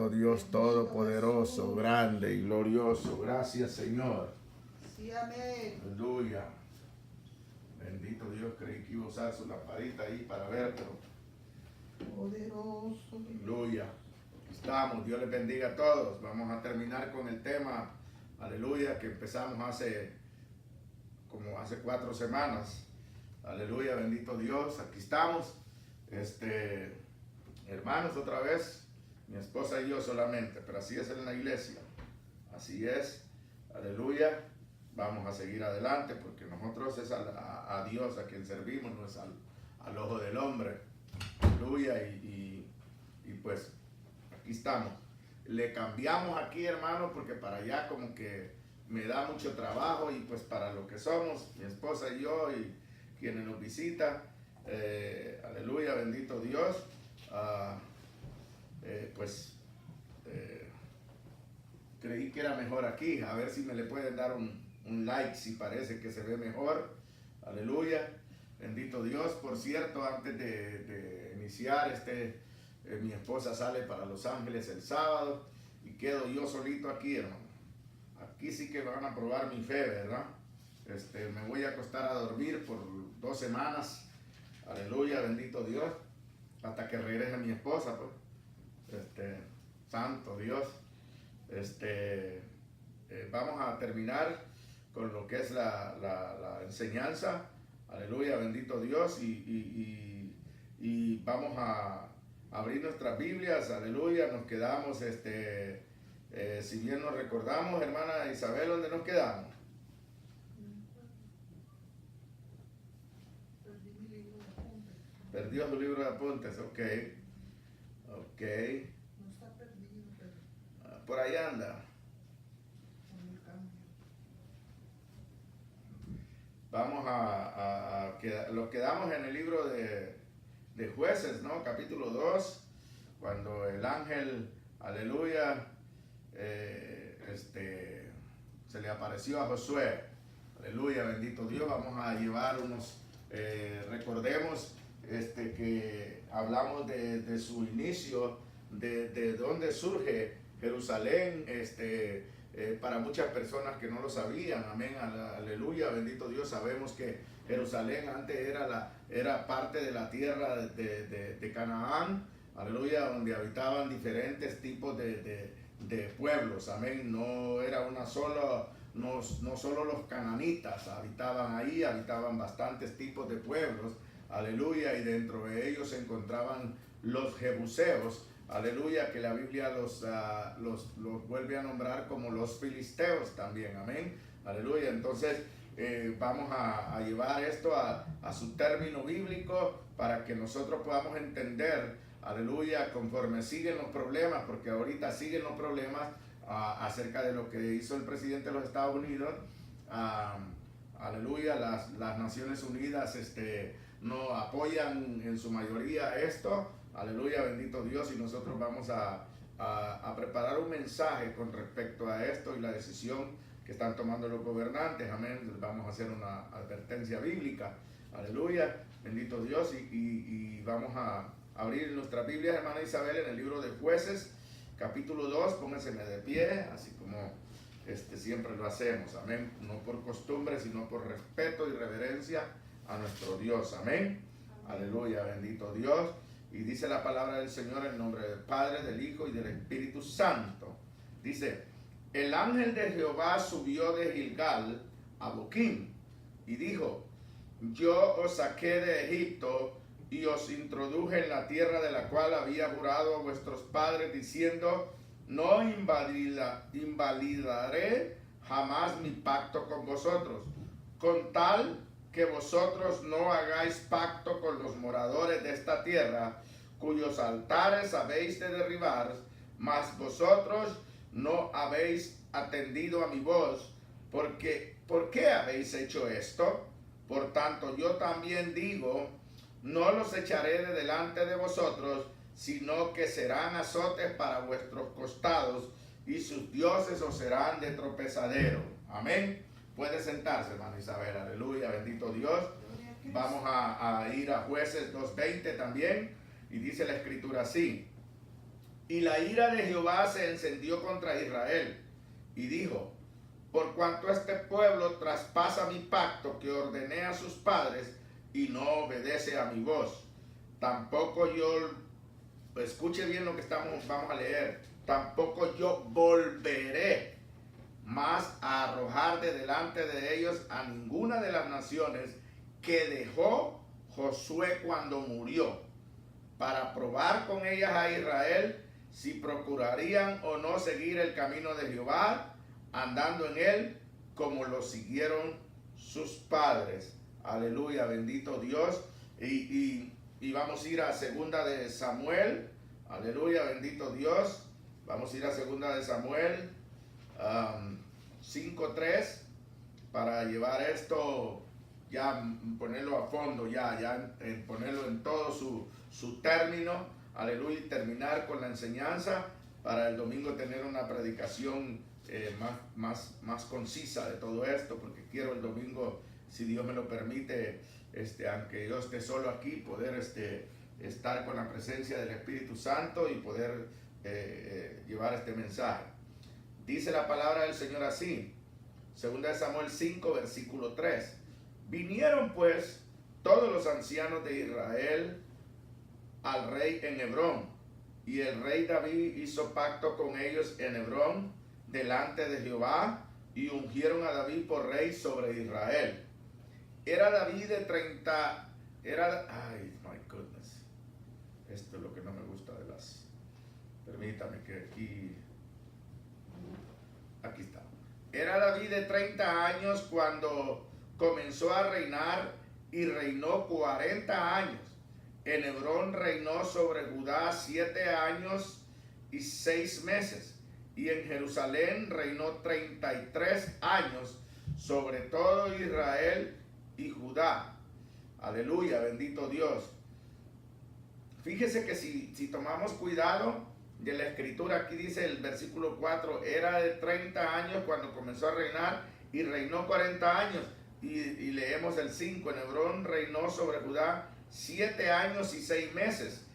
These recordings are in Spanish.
bendito Dios todopoderoso, grande y glorioso. Gracias, Señor. Sí, amén. Aleluya. Bendito Dios, creí que iba a usar su lamparita ahí para ver, pero Poderoso. aleluya. Aquí estamos, Dios les bendiga a todos. Vamos a terminar con el tema, aleluya, que empezamos hace 4 semanas. Aleluya, bendito Dios, aquí estamos. Hermanos, otra vez, mi esposa y yo solamente, pero así es en la iglesia. Así es, aleluya. Vamos a seguir adelante porque nosotros es a Dios a quien servimos, no es al ojo del hombre. Aleluya, y pues aquí estamos. Le cambiamos aquí, hermano, porque para allá como que me da mucho trabajo y pues para lo que somos, mi esposa y yo y quienes nos visitan, aleluya, bendito Dios, creí que era mejor aquí, a ver si me le pueden dar un like si parece que se ve mejor, aleluya, bendito Dios. Por cierto, antes de iniciar, mi esposa sale para Los Ángeles el sábado y quedo yo solito aquí, hermano. Aquí sí que van a probar mi fe, ¿verdad? Me voy a acostar a dormir por 2 semanas, aleluya, bendito Dios, hasta que regrese mi esposa, pues. Santo Dios. Vamos a terminar con lo que es la enseñanza, aleluya, bendito Dios, y vamos a abrir nuestras Biblias, aleluya. Nos quedamos, si bien nos recordamos, hermana Isabel, ¿dónde nos quedamos? Perdió su libro de apuntes, ok. No está perdido, pero Por ahí anda. con el cambio. Vamos lo quedamos en el libro de Jueces, ¿no? Capítulo 2, cuando el ángel, aleluya, se le apareció a Josué. Aleluya, bendito Dios. Vamos a llevar recordemos que hablamos de su inicio, de dónde surge Jerusalén, para muchas personas que no lo sabían, amén, aleluya, bendito Dios. Sabemos que Jerusalén antes era parte de la tierra de Canaán, aleluya, donde habitaban diferentes tipos de pueblos, amén. No era no solo los cananitas habitaban ahí, habitaban bastantes tipos de pueblos, aleluya, y dentro de ellos se encontraban los jebuseos, aleluya, que la Biblia los vuelve a nombrar como los filisteos también, amén, aleluya. Entonces vamos a llevar esto a su término bíblico para que nosotros podamos entender, aleluya, conforme siguen los problemas, porque ahorita siguen los problemas acerca de lo que hizo el presidente de los Estados Unidos, aleluya. Las Naciones Unidas no apoyan en su mayoría esto, aleluya, bendito Dios, y nosotros vamos a preparar un mensaje con respecto a esto y la decisión que están tomando los gobernantes, amén. Vamos a hacer una advertencia bíblica, aleluya, bendito Dios, y vamos a abrir nuestra Biblia, hermana Isabel, en el libro de Jueces, capítulo 2, pónganse de pie, así como siempre lo hacemos, amén, no por costumbre, sino por respeto y reverencia a nuestro Dios, amén, aleluya, bendito Dios. Y dice la palabra del Señor en nombre del Padre, del Hijo y del Espíritu Santo. Dice: el ángel de Jehová subió de Gilgal a Boquim y dijo: yo os saqué de Egipto y os introduje en la tierra de la cual había jurado a vuestros padres, diciendo: no invalidaré jamás mi pacto con vosotros, con tal que vosotros no hagáis pacto con los moradores de esta tierra, cuyos altares habéis de derribar, mas vosotros no habéis atendido a mi voz. ¿Por qué habéis hecho esto? Por tanto, yo también digo: no los echaré de delante de vosotros, sino que serán azotes para vuestros costados, y sus dioses os serán de tropezadero. Amén. Puede sentarse, hermano Isabel, aleluya, bendito Dios. Vamos a ir a Jueces 2:20 también, y dice la escritura así: Y la ira de Jehová se encendió contra Israel, y dijo: por cuanto este pueblo traspasa mi pacto que ordené a sus padres, y no obedece a mi voz, tampoco yo, escuche bien lo que vamos a leer, tampoco yo volveré más a arrojar de delante de ellos a ninguna de las naciones que dejó Josué cuando murió, para probar con ellas a Israel si procurarían o no seguir el camino de Jehová, andando en él como lo siguieron sus padres. Aleluya, bendito Dios. Y vamos a ir a segunda de Samuel. Aleluya, bendito Dios. Vamos a ir a segunda de Samuel 5:3 para llevar esto, ya ponerlo a fondo, ya ponerlo en todo su término. Aleluya, y terminar con la enseñanza para el domingo tener una predicación más concisa de todo esto, porque quiero el domingo, si Dios me lo permite, aunque yo esté solo aquí, poder estar con la presencia del Espíritu Santo y poder llevar este mensaje. Dice la palabra del Señor así, 2 Samuel 5, versículo 3. Vinieron pues todos los ancianos de Israel al rey en Hebrón, y el rey David hizo pacto con ellos en Hebrón delante de Jehová, y ungieron a David por rey sobre Israel. Era David de 30, ay, my goodness, esto es lo que no me gusta de las, permítame que aquí está. Era David de 30 años cuando comenzó a reinar, y reinó 40 años. En Hebrón reinó sobre Judá 7 años y 6 meses. Y en Jerusalén reinó 33 años sobre todo Israel y Judá. Aleluya, bendito Dios. Fíjese que si tomamos cuidado de la escritura, aquí dice el versículo 4, era de 30 años cuando comenzó a reinar, y reinó 40 años. Y leemos el 5, en Hebrón reinó sobre Judá 7 años y 6 meses.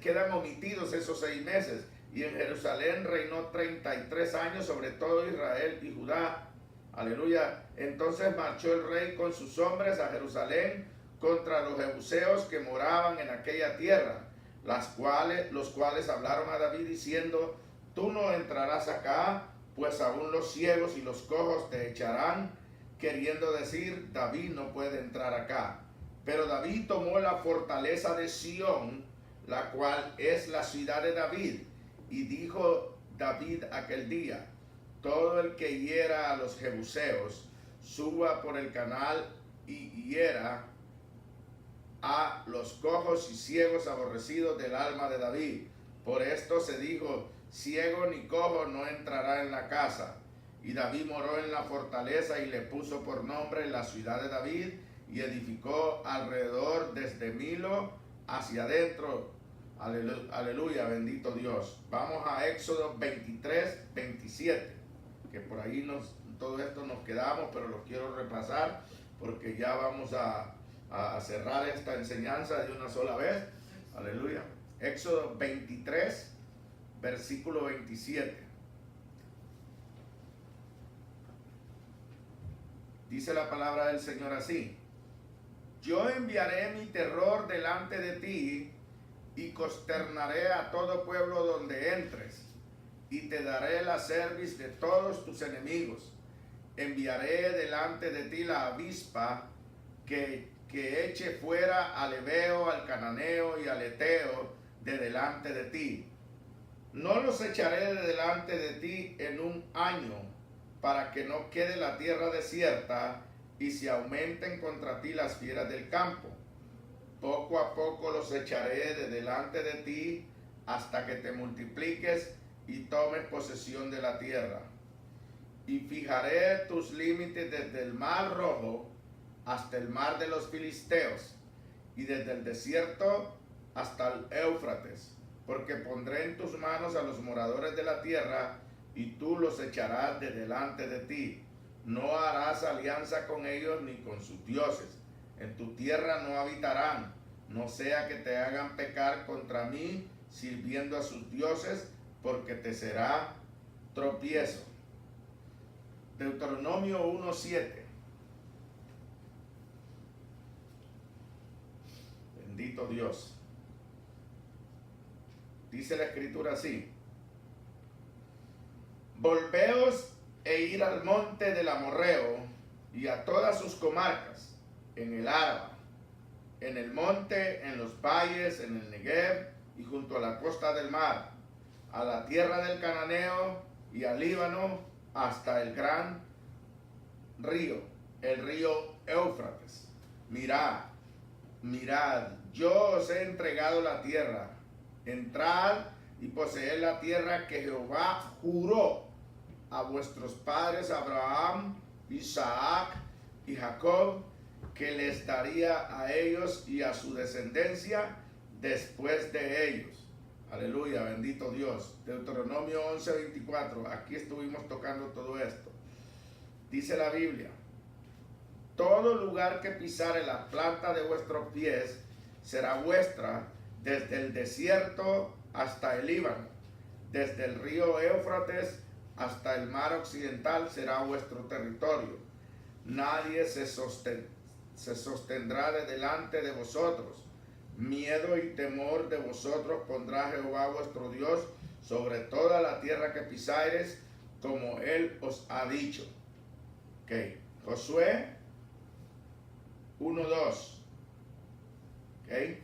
Quedan omitidos esos 6 meses. Y en Jerusalén reinó 33 años sobre todo Israel y Judá. Aleluya. Entonces marchó el rey con sus hombres a Jerusalén contra los jebuseos que moraban en aquella tierra, los cuales hablaron a David diciendo: tú no entrarás acá, pues aún los ciegos y los cojos te echarán, queriendo decir: David no puede entrar acá. Pero David tomó la fortaleza de Sión, la cual es la ciudad de David, y dijo David aquel día: todo el que hiera a los jebuseos, suba por el canal y hiera a los cojos y ciegos aborrecidos del alma de David. Por esto se dijo: ciego ni cojo no entrará en la casa. Y David moró en la fortaleza y le puso por nombre la ciudad de David, y edificó alrededor desde Milo hacia adentro. Aleluya, bendito Dios. Vamos a Éxodo 23, 27, que por ahí todo esto nos quedamos, pero lo quiero repasar porque ya vamos a cerrar esta enseñanza de una sola vez. Aleluya. Éxodo 23, versículo 27. Dice la palabra del Señor así: yo enviaré mi terror delante de ti, y consternaré a todo pueblo donde entres, y te daré la cerviz de todos tus enemigos. Enviaré delante de ti la avispa que eche fuera al heveo, al cananeo y al eteo de delante de ti. No los echaré de delante de ti en un año, para que no quede la tierra desierta y se aumenten contra ti las fieras del campo. Poco a poco los echaré de delante de ti hasta que te multipliques y tomes posesión de la tierra. Y fijaré tus límites desde el mar Rojo hasta el mar de los Filisteos, y desde el desierto hasta el Éufrates, porque pondré en tus manos a los moradores de la tierra, y tú los echarás de delante de ti. No harás alianza con ellos ni con sus dioses. En tu tierra no habitarán, no sea que te hagan pecar contra mí, sirviendo a sus dioses, porque te será tropiezo. Deuteronomio 1:7. Bendito Dios. Dice la escritura así: volveos e ir al monte del Amorreo y a todas sus comarcas, en el Araba, en el monte, en los valles, en el Negev y junto a la costa del mar, a la tierra del Cananeo y al Líbano, hasta el gran río, el río Éufrates. Mirad, yo os he entregado la tierra. Entrad y poseed la tierra que Jehová juró a vuestros padres Abraham, Isaac y Jacob, que les daría a ellos y a su descendencia después de ellos. Aleluya, bendito Dios. Deuteronomio 11:24. Aquí estuvimos tocando todo esto. Dice la Biblia: todo lugar que pisare la planta de vuestros pies será vuestra, desde el desierto hasta el Líbano, desde el río Éufrates hasta el mar occidental será vuestro territorio. Nadie se sostendrá de delante de vosotros. Miedo y temor de vosotros pondrá Jehová vuestro Dios sobre toda la tierra que pisares, como Él os ha dicho. Okay. Josué 1:2. Okay.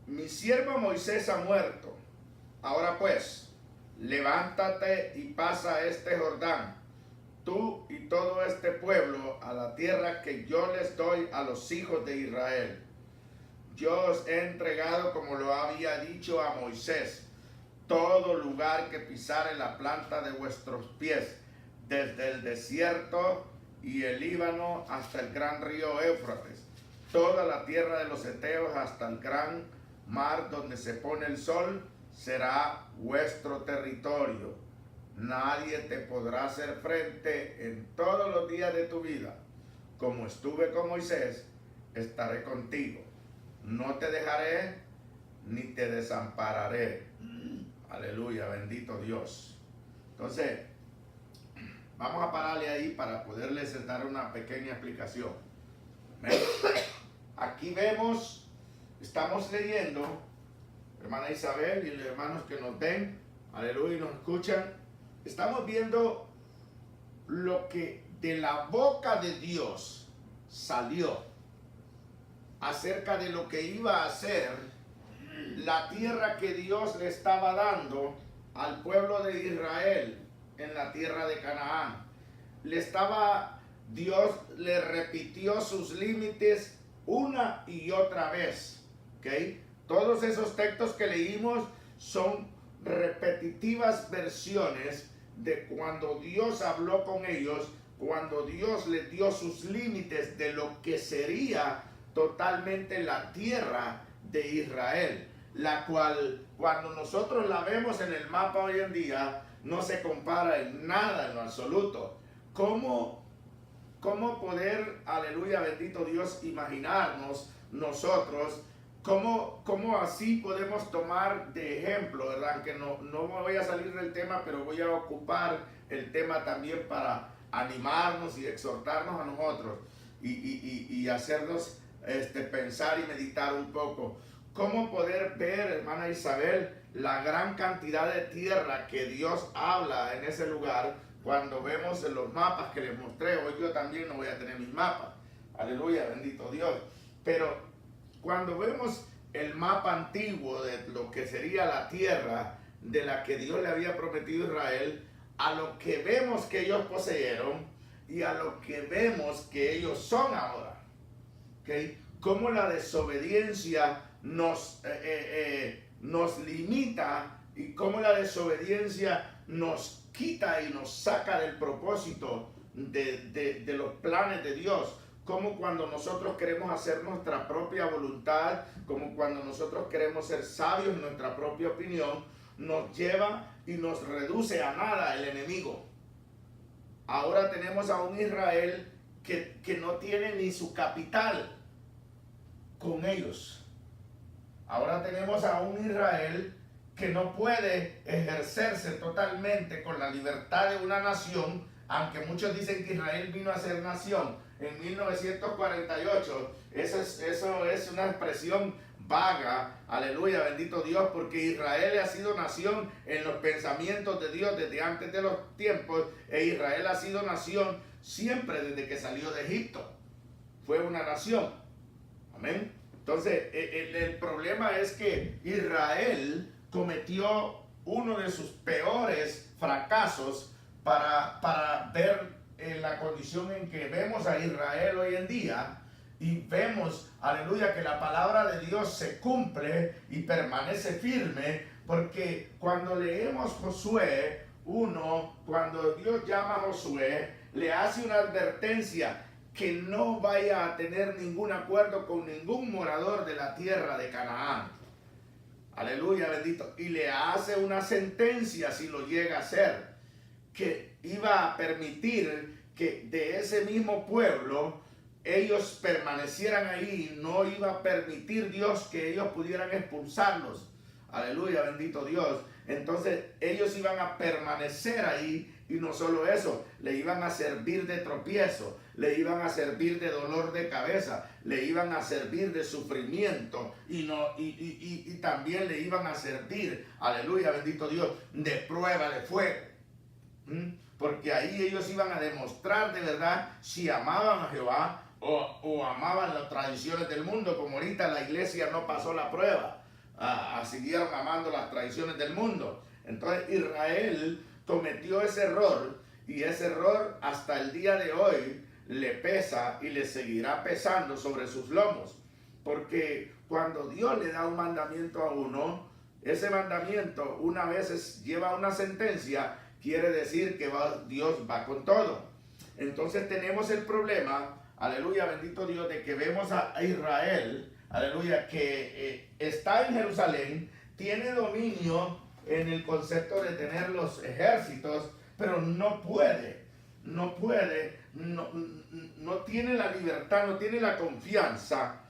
Mi siervo Moisés ha muerto. Ahora pues, levántate y pasa este Jordán, tú y todo este pueblo, a la tierra que yo les doy a los hijos de Israel. Yo os he entregado, como lo había dicho a Moisés, todo lugar que pisare la planta de vuestros pies, desde el desierto y el Líbano hasta el gran río Éufrates, toda la tierra de los heteos hasta el gran mar donde se pone el sol, será vuestro territorio. Nadie te podrá hacer frente en todos los días de tu vida. Como estuve con Moisés, estaré contigo. No te dejaré ni te desampararé. Aleluya, bendito Dios. Entonces, vamos a pararle ahí para poderles dar una pequeña explicación. Aquí vemos, estamos leyendo, hermana Isabel y los hermanos que nos ven, aleluya, y nos escuchan, estamos viendo lo que de la boca de Dios salió acerca de lo que iba a hacer la tierra que Dios le estaba dando al pueblo de Israel en la tierra de Canaán. Dios le repitió sus límites una y otra vez. ¿Okay? Todos esos textos que leímos son repetitivas versiones de cuando Dios habló con ellos, cuando Dios les dio sus límites de lo que sería totalmente la tierra de Israel, la cual cuando nosotros la vemos en el mapa hoy en día no se compara en nada en lo absoluto. ¿Cómo poder, aleluya, bendito Dios, imaginarnos nosotros cómo así podemos tomar de ejemplo, ¿verdad? Que no me voy a salir del tema, pero voy a ocupar el tema también para animarnos y exhortarnos a nosotros y hacernos pensar y meditar un poco. ¿Cómo poder ver, hermana Isabel, la gran cantidad de tierra que Dios habla en ese lugar cuando vemos en los mapas que les mostré? Hoy yo también no voy a tener mis mapas. Aleluya, bendito Dios. Pero cuando vemos el mapa antiguo de lo que sería la tierra de la que Dios le había prometido a Israel, a lo que vemos que ellos poseyeron y a lo que vemos que ellos son ahora. ¿Okay? Cómo la desobediencia nos limita y cómo la desobediencia nos quita y nos saca del propósito de los planes de Dios. Como cuando nosotros queremos hacer nuestra propia voluntad, como cuando nosotros queremos ser sabios en nuestra propia opinión, nos lleva y nos reduce a nada el enemigo. Ahora tenemos a un Israel que no tiene ni su capital. con ellos. Ahora tenemos a un Israel que no puede ejercerse totalmente con la libertad de una nación, aunque muchos dicen que Israel vino a ser nación en 1948. Eso es una expresión vaga, aleluya, bendito Dios, porque Israel ha sido nación en los pensamientos de Dios desde antes de los tiempos, e Israel ha sido nación siempre desde que salió de Egipto. Fue una nación. Amén. Entonces, el problema es que Israel cometió uno de sus peores fracasos para ver la condición en que vemos a Israel hoy en día, y vemos, aleluya, que la palabra de Dios se cumple y permanece firme, porque cuando leemos Josué 1, cuando Dios llama a Josué, le hace una advertencia que no vaya a tener ningún acuerdo con ningún morador de la tierra de Canaán. Aleluya, bendito. Y le hace una sentencia, si lo llega a hacer, que iba a permitir que de ese mismo pueblo ellos permanecieran ahí. No iba a permitir Dios que ellos pudieran expulsarlos. Aleluya, bendito Dios. Entonces ellos iban a permanecer ahí, y no solo eso, le iban a servir de tropiezo, le iban a servir de dolor de cabeza, le iban a servir de sufrimiento, y también le iban a servir, aleluya, bendito Dios, de prueba de fuego. Porque ahí ellos iban a demostrar de verdad si amaban a Jehová o amaban las tradiciones del mundo, como ahorita la iglesia no pasó la prueba. Siguieron amando las tradiciones del mundo. Entonces Israel cometió ese error, y ese error hasta el día de hoy le pesa y le seguirá pesando sobre sus lomos, porque cuando Dios le da un mandamiento a uno, ese mandamiento una vez lleva una sentencia, quiere decir que Dios va con todo. Entonces tenemos el problema, aleluya, bendito Dios, de que vemos a Israel, aleluya, que está en Jerusalén, tiene dominio en el concepto de tener los ejércitos, pero no tiene la libertad, no tiene la confianza,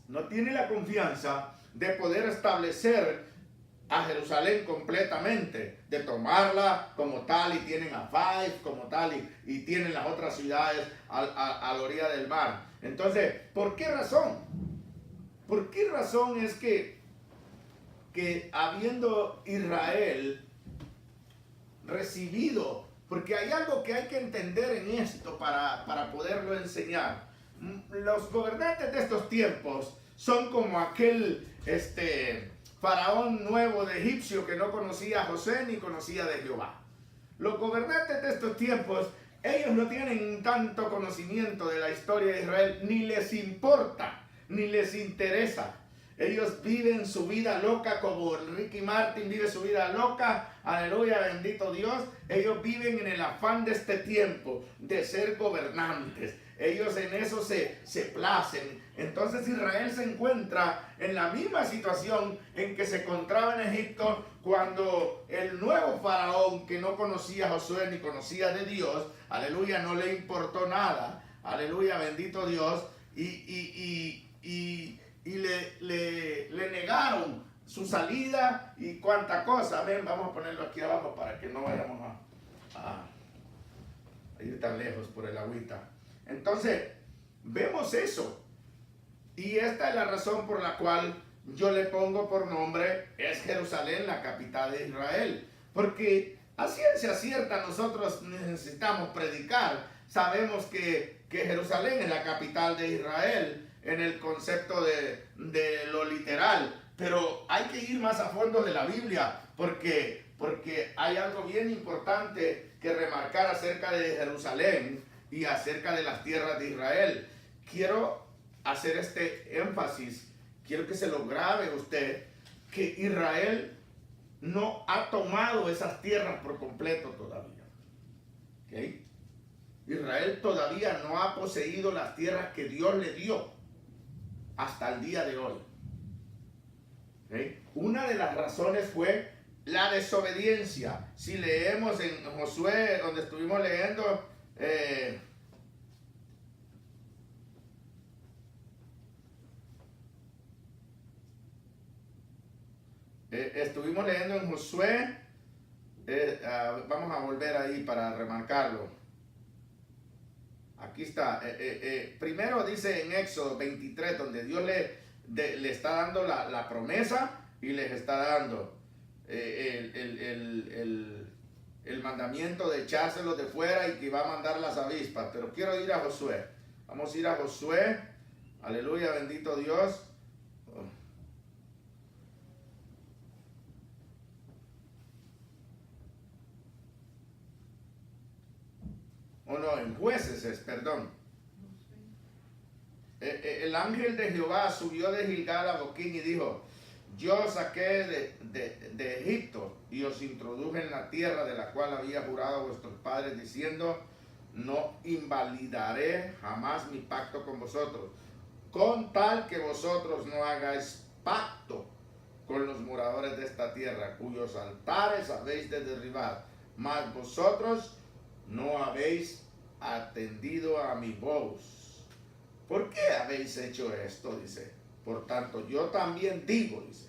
no tiene la confianza de poder establecer a Jerusalén completamente, de tomarla como tal, y tienen a Faif como tal, y tienen las otras ciudades a la orilla del mar. Entonces, ¿por qué razón? ¿Por qué razón es que habiendo Israel recibido, porque hay algo que hay que entender en esto para poderlo enseñar? Los gobernantes de estos tiempos son como aquel faraón nuevo de egipcio que no conocía a José ni conocía de Jehová. Los gobernantes de estos tiempos, ellos no tienen tanto conocimiento de la historia de Israel, ni les importa, ni les interesa. Ellos viven su vida loca como Ricky Martin vive su vida loca. Aleluya, bendito Dios. Ellos viven en el afán de este tiempo de ser gobernantes. Ellos en eso se placen. Entonces Israel se encuentra en la misma situación en que se encontraba en Egipto cuando el nuevo faraón, que no conocía a Josué ni conocía de Dios, aleluya, no le importó nada. Aleluya, bendito Dios. Y le negaron su salida y cuánta cosa. Ven, vamos a ponerlo aquí abajo para que no vayamos a ir tan lejos por el agüita. Entonces, vemos eso. Y esta es la razón por la cual yo le pongo por nombre, es Jerusalén, la capital de Israel. Porque a ciencia cierta nosotros necesitamos predicar. Sabemos que Jerusalén es la capital de Israel, en el concepto de lo literal, pero hay que ir más a fondo de la Biblia, porque hay algo bien importante que remarcar acerca de Jerusalén y acerca de las tierras de Israel. Quiero hacer este énfasis, quiero que se lo grabe usted, que Israel no ha tomado esas tierras por completo todavía. ¿Okay? Israel todavía no ha poseído las tierras que Dios le dio hasta el día de hoy. ¿Okay? Una de las razones fue la desobediencia. Si leemos en Josué, donde estuvimos leyendo, Estuvimos leyendo en Josué. Vamos a volver ahí para remarcarlo. Aquí está. Primero dice en Éxodo 23, donde Dios le está dando la promesa y les está dando el mandamiento de echárselos de fuera y que va a mandar las avispas. Pero quiero ir a Josué. Vamos a ir a Josué. Aleluya, bendito Dios. En Jueces, perdón. El ángel de Jehová subió de Gilgal a Boquín y dijo: yo os saqué de Egipto y os introduje en la tierra de la cual había jurado a vuestros padres, diciendo: no invalidaré jamás mi pacto con vosotros, con tal que vosotros no hagáis pacto con los moradores de esta tierra, cuyos altares habéis de derribar, mas vosotros no habéis atendido a mi voz. ¿Por qué habéis hecho esto? Dice. Por tanto, yo también digo, dice,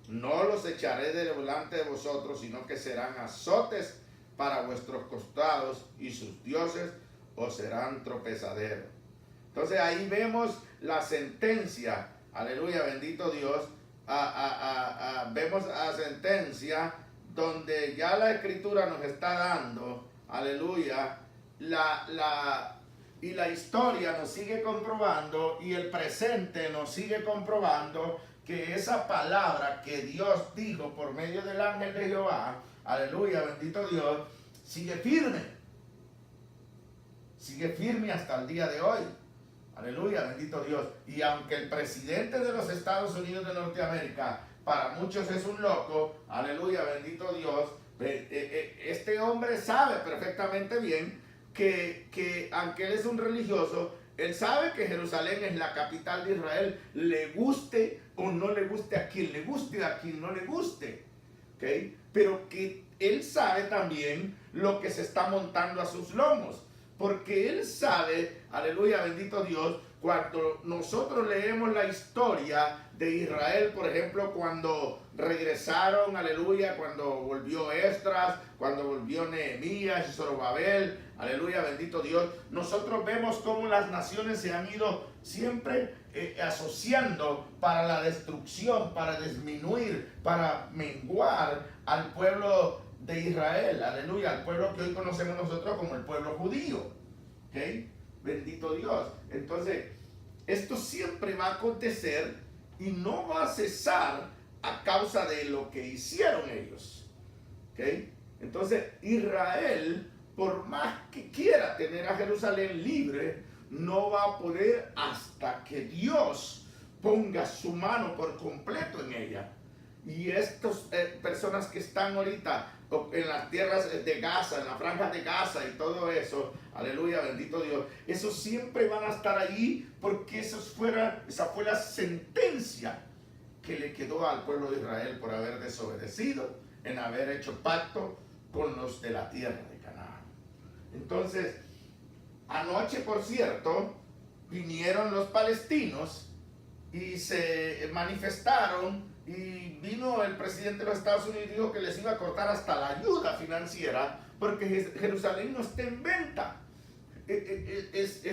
no los echaré de delante de vosotros, sino que serán azotes para vuestros costados, y sus dioses os serán tropezaderos. Entonces ahí vemos la sentencia, aleluya, bendito Dios, vemos la sentencia donde ya la escritura nos está dando, aleluya, y la historia nos sigue comprobando, y el presente nos sigue comprobando que esa palabra que Dios dijo por medio del ángel de Jehová, aleluya, bendito Dios, sigue firme hasta el día de hoy. Aleluya, bendito Dios. Y aunque el presidente de los Estados Unidos de Norteamérica para muchos es un loco, aleluya, bendito Dios, este hombre sabe perfectamente bien que aunque él es un religioso, él sabe que Jerusalén es la capital de Israel, le guste o no le guste, a quien le guste, a quien no le guste, ¿okay? Pero que él sabe también lo que se está montando a sus lomos, porque él sabe, aleluya, bendito Dios, cuando nosotros leemos la historia de Israel, por ejemplo, cuando regresaron, aleluya, cuando volvió Esdras, cuando volvió Nehemías y Zorobabel, aleluya, bendito Dios, nosotros vemos cómo las naciones se han ido siempre asociando para la destrucción, para disminuir, para menguar al pueblo de Israel, aleluya, al pueblo que hoy conocemos nosotros como el pueblo judío, ¿ok? Bendito Dios. Entonces, esto siempre va a acontecer y no va a cesar a causa de lo que hicieron ellos, ¿ok? Entonces, Israel, por más que quiera tener a Jerusalén libre, no va a poder hasta que Dios ponga su mano por completo en ella. Y estas personas que están ahorita en las tierras de Gaza, en la franja de Gaza y todo eso, aleluya, bendito Dios, esos siempre van a estar allí porque esa fue la sentencia que le quedó al pueblo de Israel por haber desobedecido, en haber hecho pacto con los de la tierra de Canaán. Entonces, anoche, por cierto, vinieron los palestinos y se manifestaron, y vino el presidente de los Estados Unidos y dijo que les iba a cortar hasta la ayuda financiera porque Jerusalén no está en venta. Es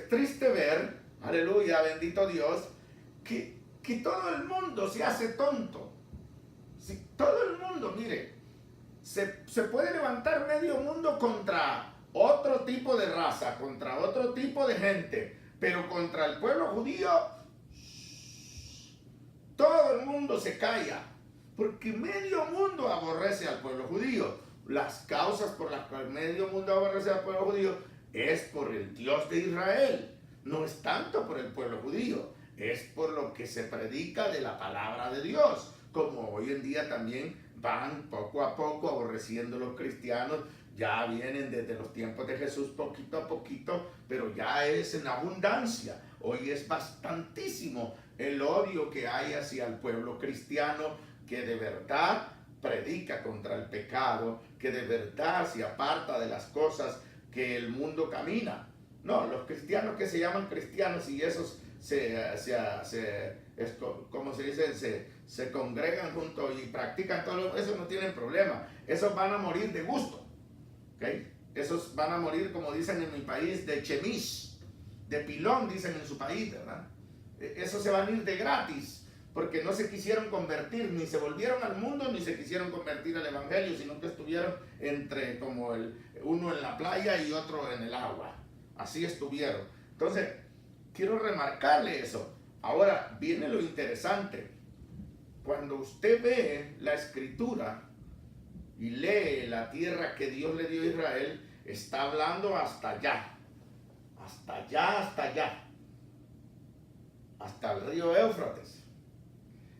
triste ver, aleluya, bendito Dios, que todo el mundo se hace tonto. Si todo el mundo, mire, se puede levantar medio mundo contra otro tipo de raza, contra otro tipo de gente, pero contra el pueblo judío, todo el mundo se calla, porque medio mundo aborrece al pueblo judío. Las causas por las cuales medio mundo aborrece al pueblo judío es por el Dios de Israel, no es tanto por el pueblo judío, es por lo que se predica de la palabra de Dios, como hoy en día también van poco a poco aborreciendo los cristianos. Ya vienen desde los tiempos de Jesús poquito a poquito, pero ya es en abundancia. Hoy es bastantísimo el odio que hay hacia el pueblo cristiano, que de verdad predica contra el pecado, que de verdad se aparta de las cosas que el mundo camina. No, los cristianos que se llaman cristianos y esos como se dice, se congregan juntos y practican todo eso, no tienen problema. Esos van a morir de gusto, ¿okay? Esos van a morir, como dicen en mi país, de chemis, de pilón, dicen en su país, ¿verdad? Esos se van a ir de gratis, porque no se quisieron convertir, ni se volvieron al mundo, ni se quisieron convertir al evangelio, sino que estuvieron entre como uno en la playa y otro en el agua. Así estuvieron. Entonces, quiero remarcarle eso. Ahora viene lo interesante. Cuando usted ve la escritura y lee la tierra que Dios le dio a Israel, está hablando hasta allá. Hasta allá, hasta allá. Hasta el río Éufrates.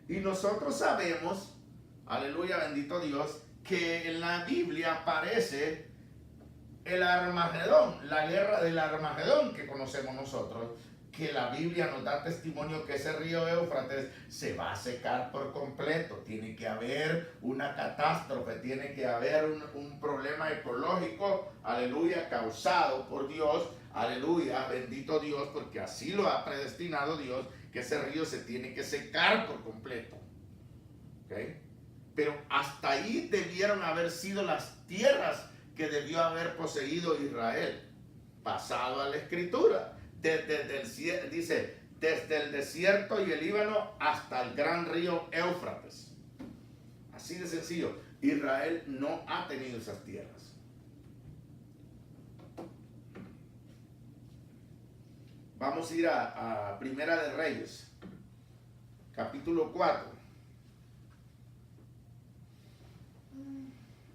Y nosotros sabemos, aleluya, bendito Dios, que en la Biblia aparece el Armagedón, la guerra del Armagedón que conocemos nosotros, que la Biblia nos da testimonio que ese río Éufrates se va a secar por completo. Tiene que haber una catástrofe, tiene que haber un problema ecológico, aleluya, causado por Dios, aleluya, bendito Dios, porque así lo ha predestinado Dios, que ese río se tiene que secar por completo. ¿Okay? Pero hasta ahí debieron haber sido las tierras que debió haber poseído Israel, pasado a la escritura. Dice, desde el desierto y el Líbano hasta el gran río Éufrates. Así de sencillo. Israel no ha tenido esas tierras. Vamos a ir a Primera de Reyes, capítulo 4,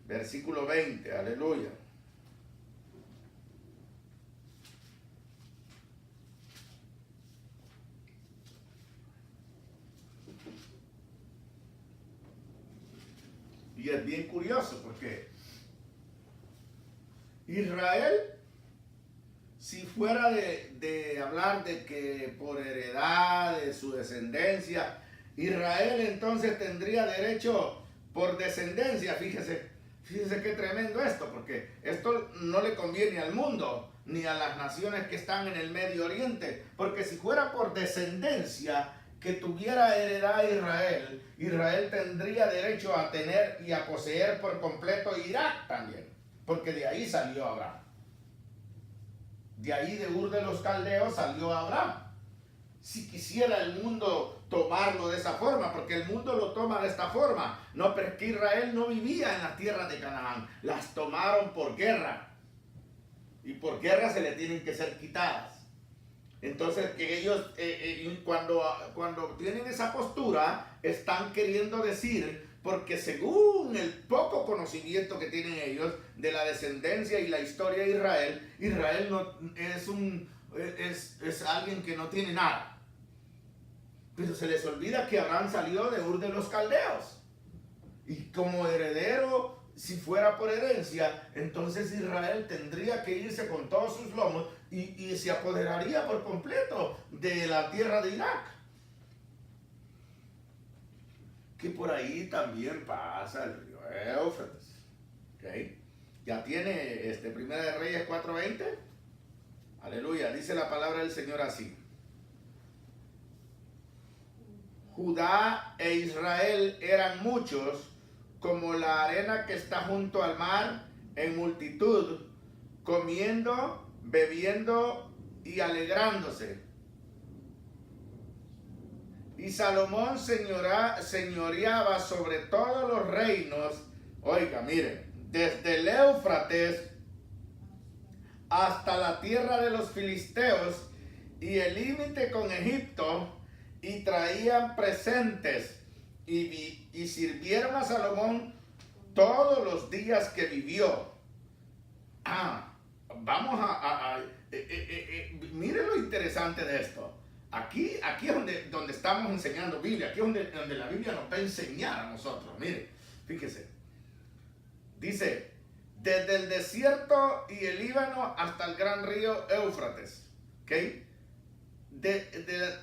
versículo 20, aleluya. Y es bien curioso porque Israel, si fuera de hablar de que por heredad de su descendencia, Israel entonces tendría derecho por descendencia. Fíjese qué tremendo esto, porque esto no le conviene al mundo ni a las naciones que están en el Medio Oriente, porque si fuera por descendencia que tuviera heredad Israel, Israel tendría derecho a tener y a poseer por completo Irak también, porque de ahí salió Abraham. De ahí, de Ur de los Caldeos, salió Abraham. Si quisiera el mundo tomarlo de esa forma, porque el mundo lo toma de esta forma. No, pero es que Israel no vivía en las tierras de Canaán. Las tomaron por guerra. Y por guerra se le tienen que ser quitadas. Entonces, que ellos, cuando tienen esa postura, están queriendo decir, porque según el poco conocimiento que tienen ellos de la descendencia y la historia de Israel, Israel no, es alguien que no tiene nada. Pero se les olvida que Abraham salió de Ur de los Caldeos. Y como heredero, si fuera por herencia, entonces Israel tendría que irse con todos sus lomos y se apoderaría por completo de la tierra de Irak. Que por ahí también pasa el río Éufrates. ¿Okay? Ya tiene Primera de Reyes 4:20. Aleluya, dice la palabra del Señor así. Judá e Israel eran muchos, como la arena que está junto al mar, en multitud, comiendo, bebiendo y alegrándose. Y Salomón señoreaba sobre todos los reinos. Oiga, miren, desde el Éufrates hasta la tierra de los filisteos y el límite con Egipto, y traían presentes y sirvieron a Salomón todos los días que vivió. Vamos miren lo interesante de esto. Aquí es donde estamos enseñando Biblia. Aquí es donde la Biblia nos va a enseñar a nosotros. Miren, fíjese. Dice, desde el desierto y el Líbano hasta el gran río Éufrates. ¿Ok? De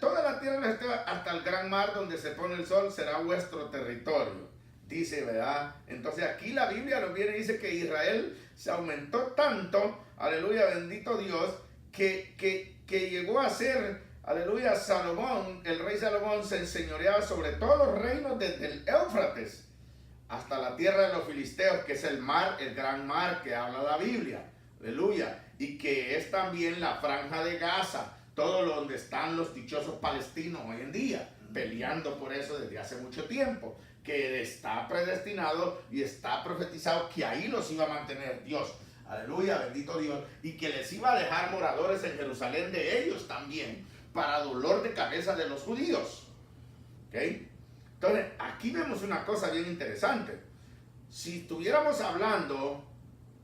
toda la tierra hasta el gran mar donde se pone el sol será vuestro territorio. Dice, ¿verdad? Entonces aquí la Biblia nos viene y dice que Israel se aumentó tanto, aleluya, bendito Dios, que llegó a ser, aleluya, Salomón, el rey Salomón se enseñoreaba sobre todos los reinos desde el Éufrates hasta la tierra de los filisteos, que es el mar, el gran mar que habla la Biblia, aleluya, y que es también la franja de Gaza, todo donde están los dichosos palestinos hoy en día, peleando por eso desde hace mucho tiempo, que está predestinado y está profetizado que ahí los iba a mantener Dios, aleluya, bendito Dios, y que les iba a dejar moradores en Jerusalén de ellos también, para dolor de cabeza de los judíos. ¿Ok? Entonces, aquí vemos una cosa bien interesante. Si estuviéramos hablando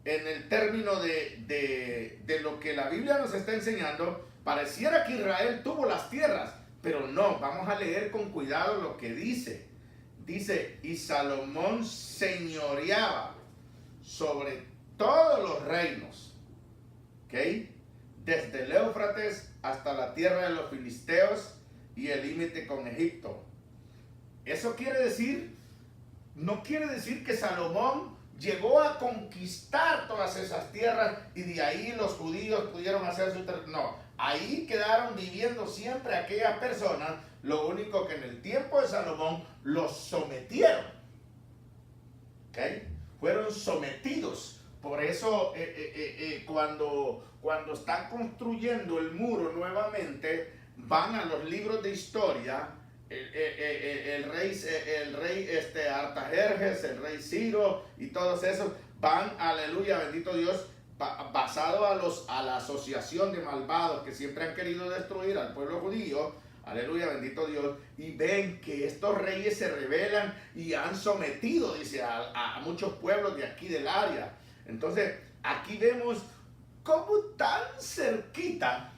en el término de lo que la Biblia nos está enseñando, pareciera que Israel tuvo las tierras, pero no, vamos a leer con cuidado lo que dice. Dice, y Salomón señoreaba sobre todos los reinos, ¿ok? Desde el Éufrates hasta la tierra de los filisteos y el límite con Egipto. Eso quiere decir, no quiere decir que Salomón llegó a conquistar todas esas tierras y de ahí los judíos pudieron hacer su territorio. No, ahí quedaron viviendo siempre aquellas personas, lo único que en el tiempo de Salomón los sometieron. ¿Ok? Fueron sometidos. Por eso cuando están construyendo el muro nuevamente, van a los libros de historia, el rey Artajerjes, el rey Ciro y todos esos, van, aleluya, bendito Dios, basado a la asociación de malvados que siempre han querido destruir al pueblo judío, aleluya, bendito Dios, y ven que estos reyes se rebelan y han sometido, dice, a muchos pueblos de aquí del área. Entonces, aquí vemos cómo tan cerquita,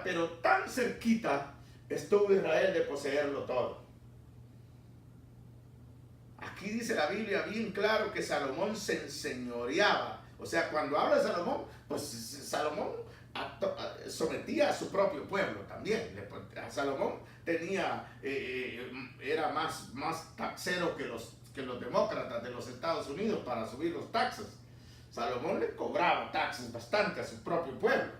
pero tan cerquita estuvo Israel de poseerlo todo. Aquí dice la Biblia bien claro que Salomón se enseñoreaba. O sea, cuando habla de Salomón, pues Salomón sometía a su propio pueblo también. Salomón tenía, era más taxero que los demócratas de los Estados Unidos para subir los taxes. Salomón le cobraba taxes bastante a su propio pueblo.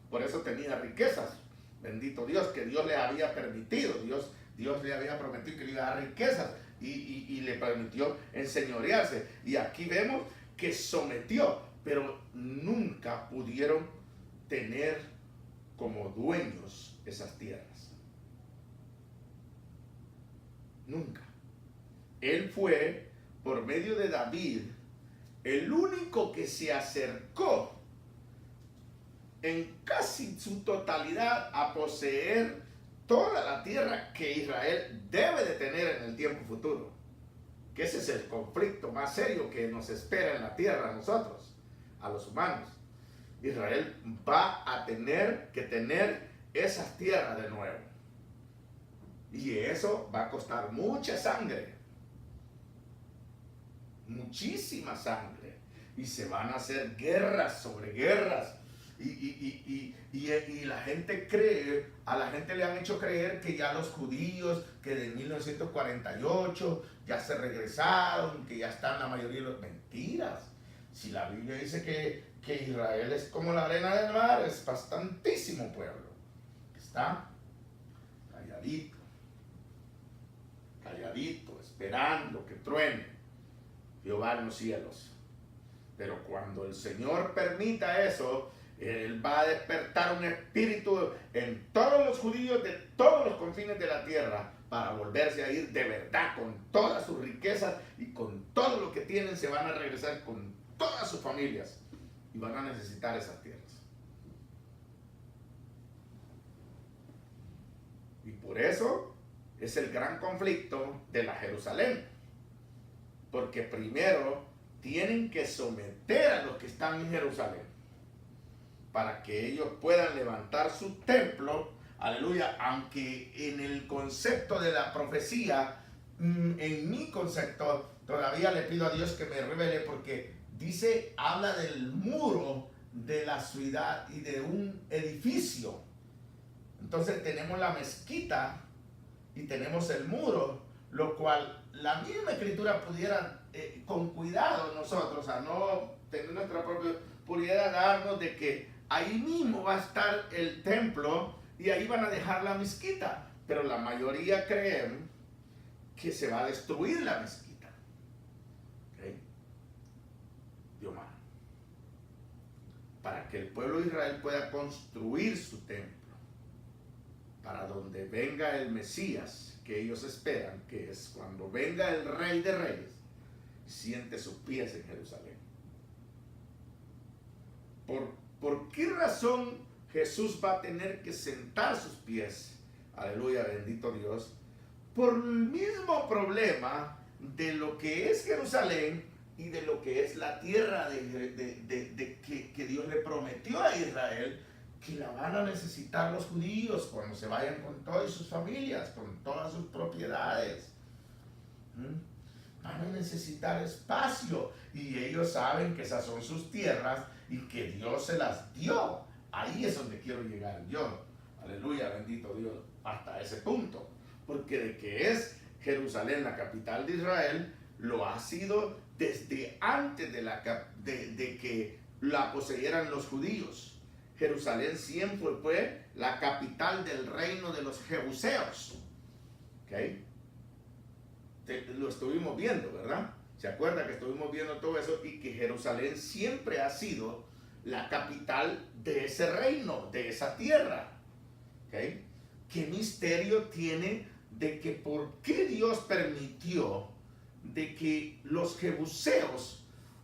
Por eso tenía riquezas. Bendito Dios, que Dios le había permitido. Dios le había prometido que le iba a dar riquezas y le permitió enseñorearse. Y aquí vemos que sometió, pero nunca pudieron tener como dueños esas tierras. Nunca. Él fue, por medio de David, el único que se acercó en casi su totalidad a poseer toda la tierra que Israel debe de tener en el tiempo futuro. Que ese es el conflicto más serio que nos espera en la tierra a nosotros, a los humanos. Israel va a tener que tener esas tierras de nuevo. Y eso va a costar mucha sangre. Muchísima sangre. Y se van a hacer guerras sobre guerras. Y la gente cree, a la gente le han hecho creer que ya los judíos, que de 1948 ya se regresaron, que ya están la mayoría de los... Mentiras. Si la Biblia dice que Israel es como la arena del mar, es bastantísimo pueblo. Está calladito, esperando que truene Jehová en los cielos. Pero cuando el Señor permita eso, Él va a despertar un espíritu en todos los judíos de todos los confines de la tierra para volverse a ir de verdad con todas sus riquezas y con todo lo que tienen. Se van a regresar con todas sus familias y van a necesitar esas tierras. Y por eso es el gran conflicto de la Jerusalén, porque primero tienen que someter a los que están en Jerusalén para que ellos puedan levantar su templo, aleluya, aunque en el concepto de la profecía, en mi concepto, todavía le pido a Dios que me revele, porque dice, habla del muro de la ciudad y de un edificio. Entonces tenemos la mezquita y tenemos el muro, lo cual la misma escritura pudiera, con cuidado nosotros, a no tener nuestra propia, pudiera darnos de que ahí mismo va a estar el templo y ahí van a dejar la mezquita. Pero la mayoría creen que se va a destruir la mezquita. ¿Okay? Dios mío. Para que el pueblo de Israel pueda construir su templo, para donde venga el Mesías que ellos esperan, que es cuando venga el Rey de Reyes, siente sus pies en Jerusalén. ¿Por qué razón Jesús va a tener que sentar sus pies? Aleluya, bendito Dios. Por el mismo problema de lo que es Jerusalén y de lo que es la tierra que Dios le prometió a Israel, que la van a necesitar los judíos cuando se vayan con todas sus familias, con todas sus propiedades. Van a necesitar espacio y ellos saben que esas son sus tierras y que Dios se las dio. Ahí es donde quiero llegar yo. Aleluya, bendito Dios, hasta ese punto. Porque de que es Jerusalén la capital de Israel, lo ha sido desde antes de que la poseyeran los judíos. Jerusalén siempre fue la capital del reino de los jebuseos. ¿Okay? Lo estuvimos viendo, ¿verdad? ¿Se acuerda que estuvimos viendo todo eso? Y que Jerusalén siempre ha sido la capital de ese reino, de esa tierra. ¿Okay? ¿Qué misterio tiene de que por qué Dios permitió de que los jebuseos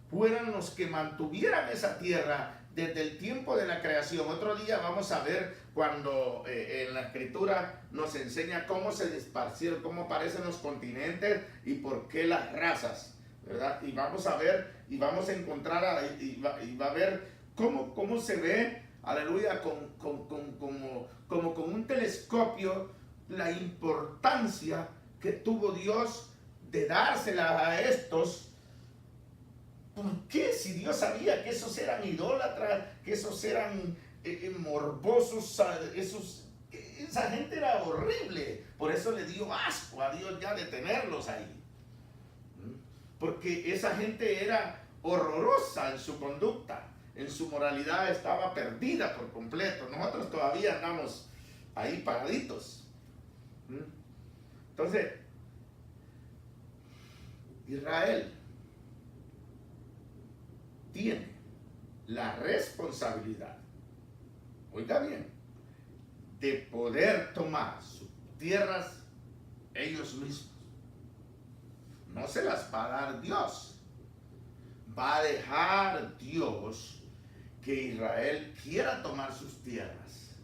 fueran los que mantuvieran esa tierra desde el tiempo de la creación? Otro día vamos a ver cuando en la escritura nos enseña cómo se esparcieron, cómo aparecen los continentes y por qué las razas, ¿verdad? Y vamos a ver y vamos a encontrar y va a ver cómo se ve, aleluya, como con un telescopio la importancia que tuvo Dios de dársela a estos. ¿Por qué? Si Dios sabía que esos eran idólatras, que esos eran morbosos, esa gente era horrible. Por eso le dio asco a Dios ya de tenerlos ahí. Porque esa gente era horrorosa en su conducta, en su moralidad estaba perdida por completo. Nosotros todavía andamos ahí paraditos. Entonces, Israel tiene la responsabilidad, oiga bien, de poder tomar sus tierras ellos mismos. No se las va a dar Dios. Va a dejar Dios que Israel quiera tomar sus tierras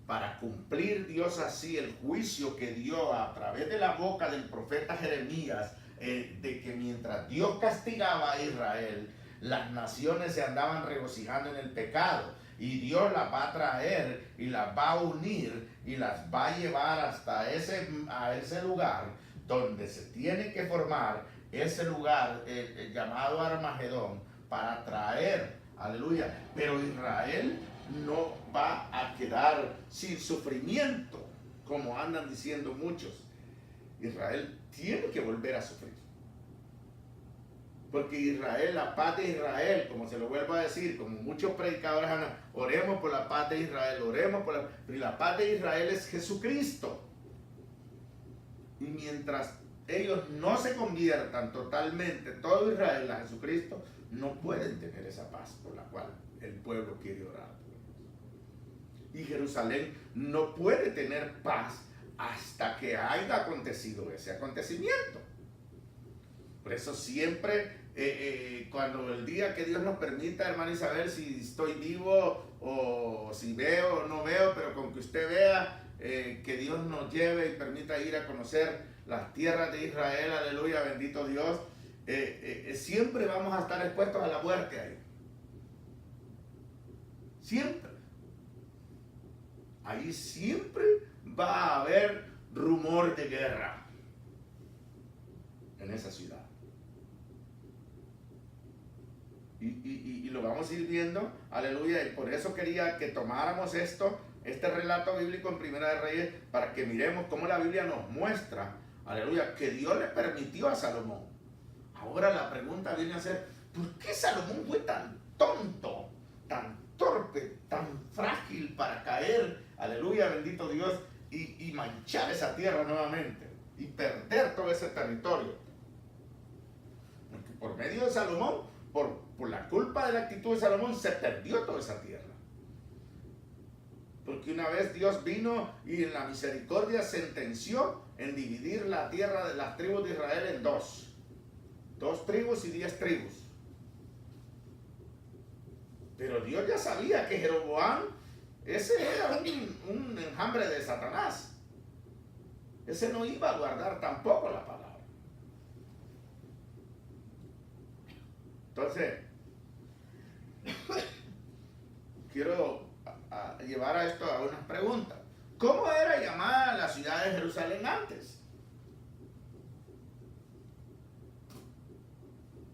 para cumplir Dios así el juicio que dio a través de la boca del profeta Jeremías, de que mientras Dios castigaba a Israel, las naciones se andaban regocijando en el pecado, y Dios las va a traer y las va a unir y las va a llevar hasta a ese lugar donde se tiene que formar ese lugar llamado Armagedón, para traer, aleluya. Pero Israel no va a quedar sin sufrimiento, como andan diciendo muchos. Israel tiene que volver a sufrir. Porque Israel, la paz de Israel, como se lo vuelvo a decir, como muchos predicadores andan, oremos por la paz de Israel, oremos por la paz de Israel es Jesucristo. Y mientras ellos no se conviertan totalmente, todo Israel, a Jesucristo, no pueden tener esa paz por la cual el pueblo quiere orar. Y Jerusalén no puede tener paz hasta que haya acontecido ese acontecimiento. Por eso siempre, cuando el día que Dios nos permita, hermana Isabel, si estoy vivo o si veo o no veo, pero con que usted vea, que Dios nos lleve y permita ir a conocer las tierras de Israel, aleluya, bendito Dios, siempre vamos a estar expuestos a la muerte ahí. Siempre. Ahí siempre va a haber rumor de guerra en esa ciudad. Y lo vamos a ir viendo, aleluya, y por eso quería que tomáramos este relato bíblico en Primera de Reyes, para que miremos cómo la Biblia nos muestra, aleluya, que Dios le permitió a Salomón. Ahora la pregunta viene a ser, ¿por qué Salomón fue tan tonto torpe, tan frágil para caer, aleluya, bendito Dios, y manchar esa tierra nuevamente y perder todo ese territorio. Porque por medio de Salomón, por la culpa de la actitud de Salomón, se perdió toda esa tierra. Porque una vez Dios vino y en la misericordia sentenció en dividir la tierra de las tribus de Israel en dos. 2 tribus y 10 tribus. Pero Dios ya sabía que Jeroboam, ese era un enjambre de Satanás. Ese no iba a guardar tampoco la palabra. Entonces, quiero llevar a esto a unas preguntas. ¿Cómo era llamada la ciudad de Jerusalén antes?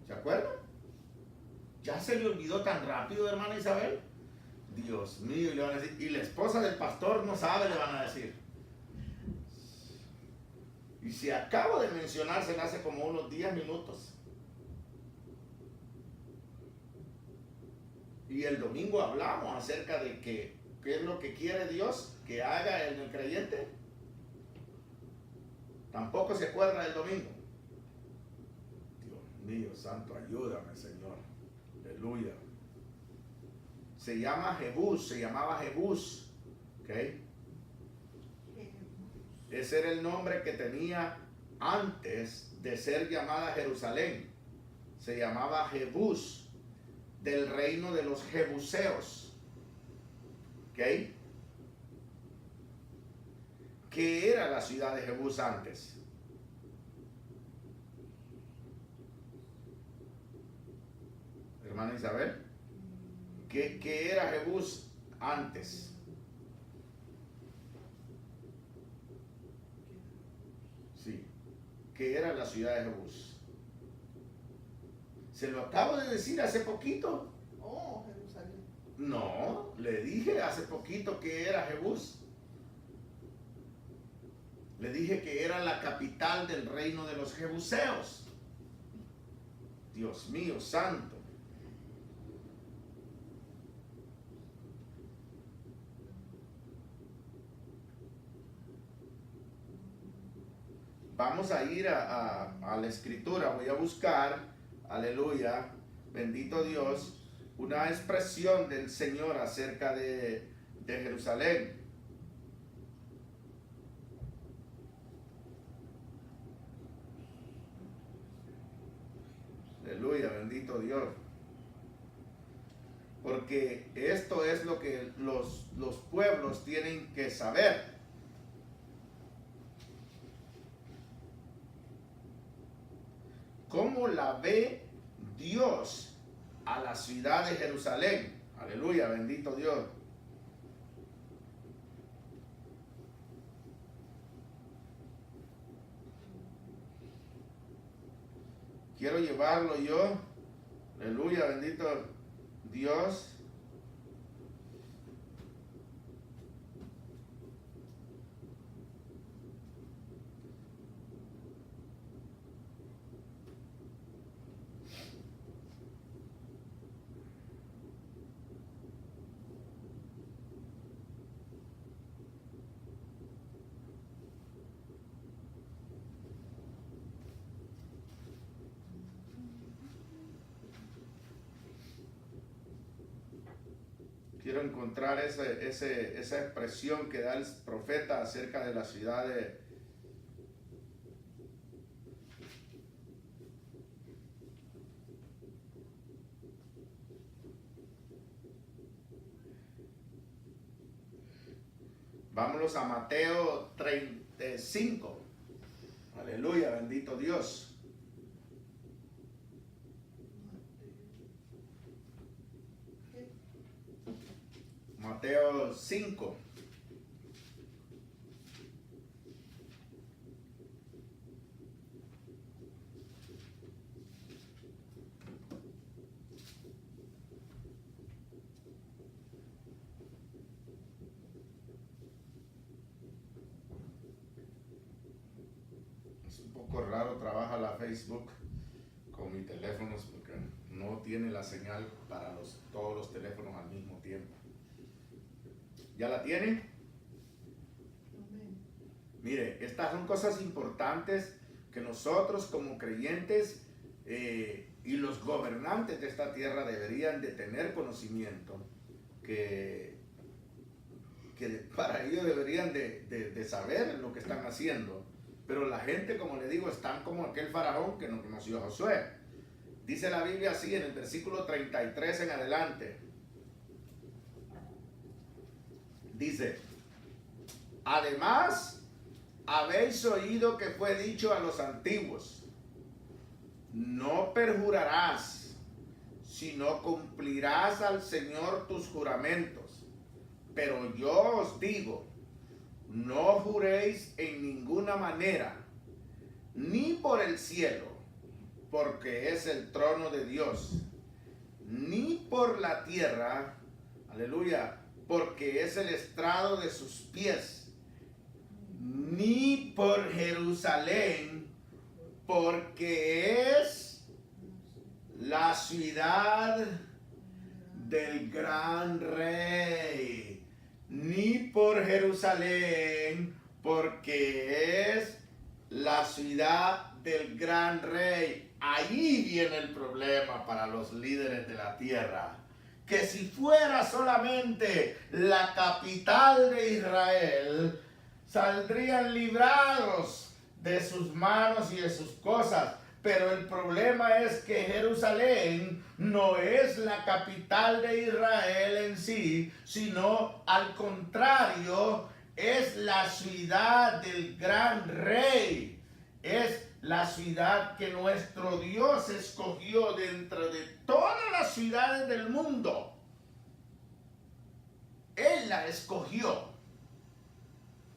¿Se acuerdan? ¿Ya se le olvidó tan rápido, hermana Isabel? Dios mío, le van a decir, y la esposa del pastor no sabe, le van a decir. Y si acabo de mencionársela hace como unos 10 minutos. Y el domingo hablamos acerca de qué es lo que quiere Dios que haga en el creyente. Tampoco se acuerda del domingo. Dios mío, santo, ayúdame, Señor. Aleluya. Se llama Jebús, se llamaba Jebús. ¿Ok? Ese era el nombre que tenía antes de ser llamada Jerusalén. Se llamaba Jebús, del reino de los Jebuseos. ¿Ok? ¿Qué era la ciudad de Jebús antes? Hermana Isabel, ¿qué era Jebús antes? Sí, ¿qué era la ciudad de Jebús? Se lo acabo de decir hace poquito. Oh, Jerusalén. No, le dije hace poquito que era Jebús. Le dije que era la capital del reino de los Jebuseos. Dios mío, santo. Vamos a ir a la escritura. Voy a buscar, aleluya, bendito Dios, una expresión del Señor acerca de Jerusalén. Aleluya, bendito Dios. Porque esto es lo que los pueblos tienen que saber. ¿Cómo la ve Dios a la ciudad de Jerusalén? Aleluya, bendito Dios. Quiero llevarlo yo. Aleluya, bendito Dios. Quiero encontrar esa expresión que da el profeta acerca de la ciudad de... Vámonos a Mateo 35. Aleluya, bendito Dios. Mateo 5. Es un poco raro, trabaja la Facebook con mis teléfonos porque no tiene la señal para todos los teléfonos al mismo tiempo. ¿Ya la tienen? Amén. Mire, estas son cosas importantes que nosotros como creyentes y los gobernantes de esta tierra deberían de tener conocimiento, que para ellos deberían de saber lo que están haciendo. Pero la gente, como le digo, están como aquel faraón que no conoció a Josué. Dice la Biblia así en el versículo 33 en adelante. Dice: además, habéis oído que fue dicho a los antiguos: no perjurarás, sino cumplirás al Señor tus juramentos. Pero yo os digo, no juréis en ninguna manera, ni por el cielo, porque es el trono de Dios, ni por la tierra, aleluya, porque es el estrado de sus pies, ni por Jerusalén, porque es la ciudad del gran rey, ni por Jerusalén, porque es la ciudad del gran rey. Ahí viene el problema para los líderes de la tierra. Que si fuera solamente la capital de Israel, saldrían librados de sus manos y de sus cosas. Pero el problema es que Jerusalén no es la capital de Israel en sí, sino al contrario, es la ciudad del gran rey. Es la ciudad que nuestro Dios escogió dentro de todas las ciudades del mundo. Él la escogió.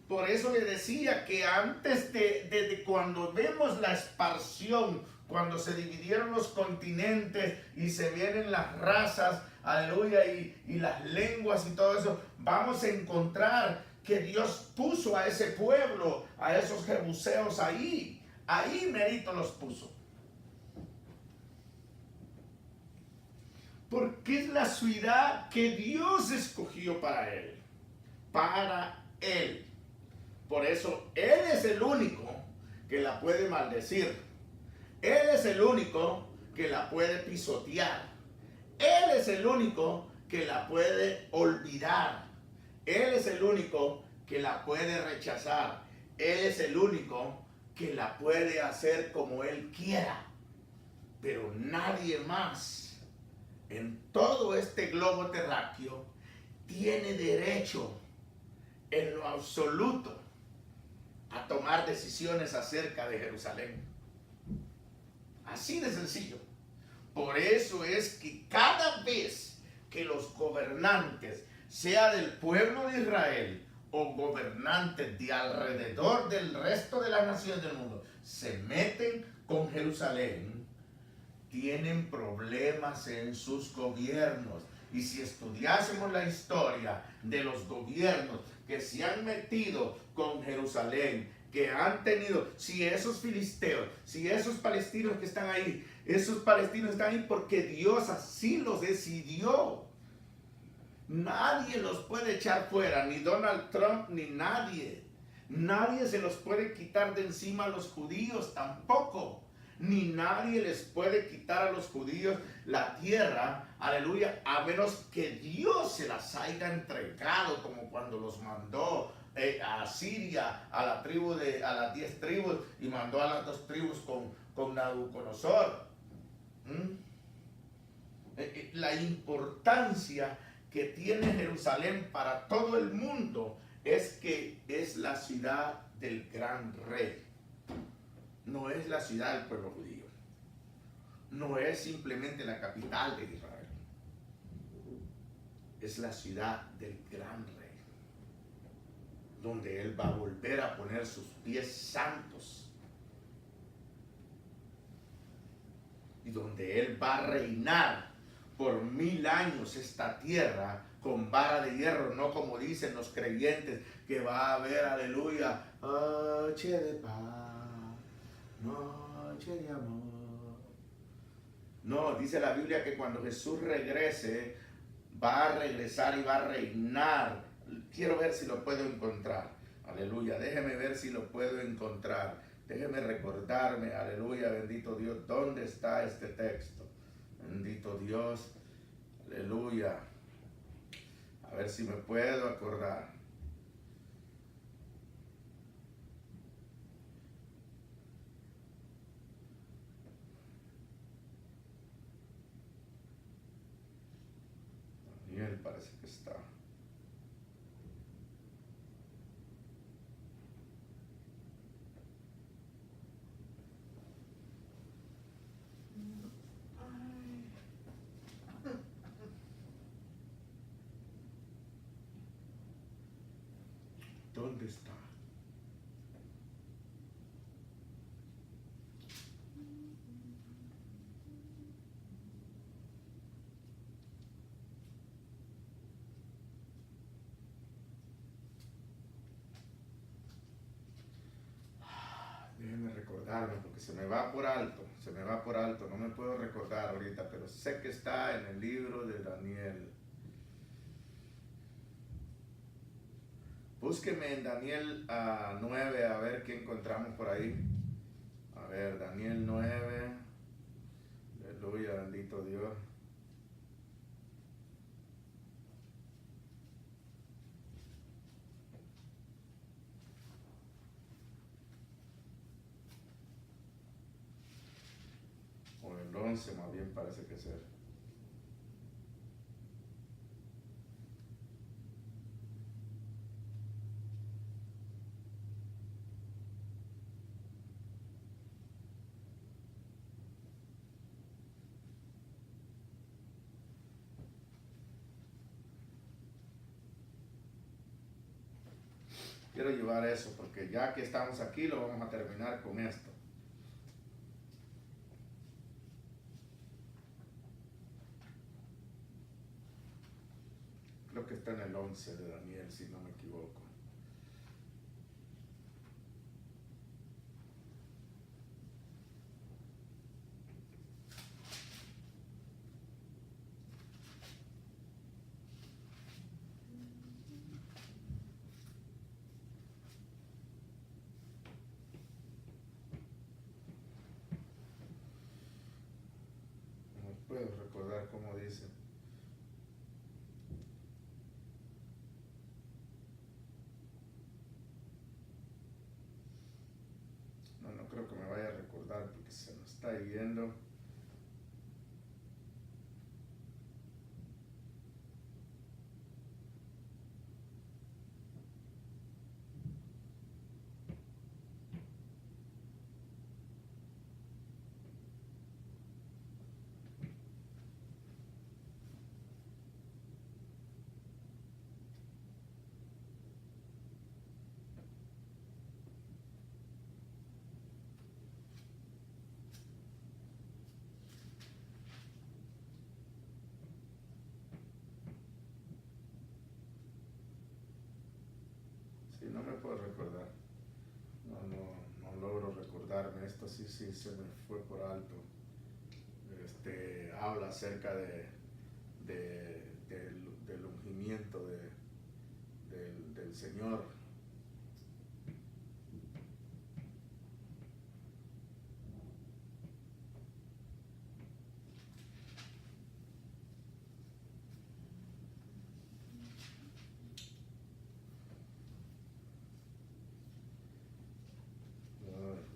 Por eso le decía que antes de cuando vemos la expansión, cuando se dividieron los continentes y se vienen las razas, aleluya, y las lenguas y todo eso, vamos a encontrar que Dios puso a ese pueblo, a esos jebuseos ahí mérito los puso. Porque es la ciudad que Dios escogió para él. Para él. Por eso, Él es el único que la puede maldecir. Él es el único que la puede pisotear. Él es el único que la puede olvidar. Él es el único que la puede rechazar. Él es el único que la puede hacer como Él quiera. Pero nadie más en todo este globo terráqueo tiene derecho en lo absoluto a tomar decisiones acerca de Jerusalén. Así de sencillo. Por eso es que cada vez que los gobernantes, sea del pueblo de Israel o gobernantes de alrededor del resto de las naciones del mundo, se meten con Jerusalén, tienen problemas en sus gobiernos. Y si estudiásemos la historia de los gobiernos que se han metido con Jerusalén, que han tenido, si esos filisteos, si esos palestinos que están ahí, esos palestinos están ahí porque Dios así los decidió. Nadie los puede echar fuera, ni Donald Trump, ni nadie. Nadie se los puede quitar de encima a los judíos tampoco. Ni nadie les puede quitar a los judíos la tierra, aleluya, a menos que Dios se las haya entregado, como cuando los mandó a Siria, a las 10 tribus, y mandó a las 2 tribus con Nabucodonosor. La importancia que tiene Jerusalén para todo el mundo es que es la ciudad del gran rey. No es la ciudad del pueblo judío. No es simplemente la capital de Israel. Es la ciudad del gran rey, donde Él va a volver a poner sus pies santos y donde Él va a reinar por 1000 años esta tierra con vara de hierro, no como dicen los creyentes que va a haber, aleluya, noche de paz, noche de amor. No, dice la Biblia que cuando Jesús regrese, va a regresar y va a reinar. Quiero ver si lo puedo encontrar. Aleluya. Déjeme ver si lo puedo encontrar. Déjeme recordarme. Aleluya. Bendito Dios. ¿Dónde está este texto? Bendito Dios. Aleluya. A ver si me puedo acordar. Daniel parece que está. ¿Dónde está? Déjenme recordarme porque se me va por alto, no me puedo recordar ahorita, pero sé que está en el libro de Daniel. Búsqueme en Daniel 9 a ver qué encontramos por ahí. A ver, Daniel 9. Aleluya, bendito Dios. O el 11 más bien parece que ser. Quiero llevar eso porque ya que estamos aquí lo vamos a terminar con esto. Creo que está en el 11 de Daniel, si no me equivoco. No puedo recordar cómo dice. No creo que me vaya a recordar porque se me está yendo. Sí, no me puedo recordar. No logro recordarme. Esto sí se me fue por alto. Habla acerca del ungimiento del Señor.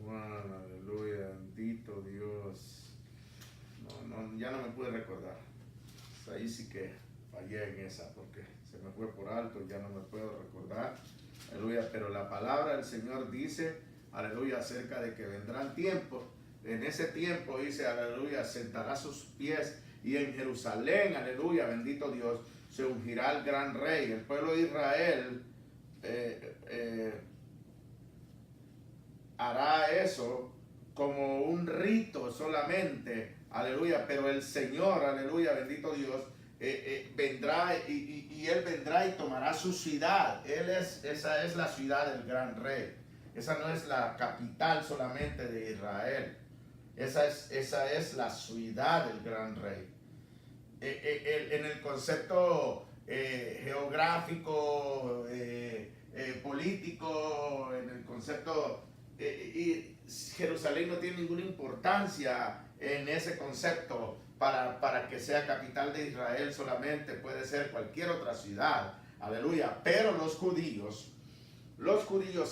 Juan, aleluya, bendito Dios. Ya no me pude recordar. Ahí sí que fallé en esa porque se me fue por alto, ya no me puedo recordar. Aleluya, pero la palabra del Señor dice, aleluya, acerca de que vendrán tiempos. En ese tiempo dice, aleluya, sentará sus pies y en Jerusalén, aleluya, bendito Dios, se ungirá el gran rey. El pueblo de Israel hará eso como un rito solamente, aleluya, pero el Señor, aleluya, bendito Dios, vendrá y Él vendrá y tomará su ciudad. Esa es la ciudad del gran rey. Esa no es la capital solamente de Israel. Esa es la ciudad del gran rey. En el concepto geográfico, político, en el concepto, Jerusalén no tiene ninguna importancia en ese concepto para que sea capital de Israel solamente, puede ser cualquier otra ciudad, aleluya. Pero los judíos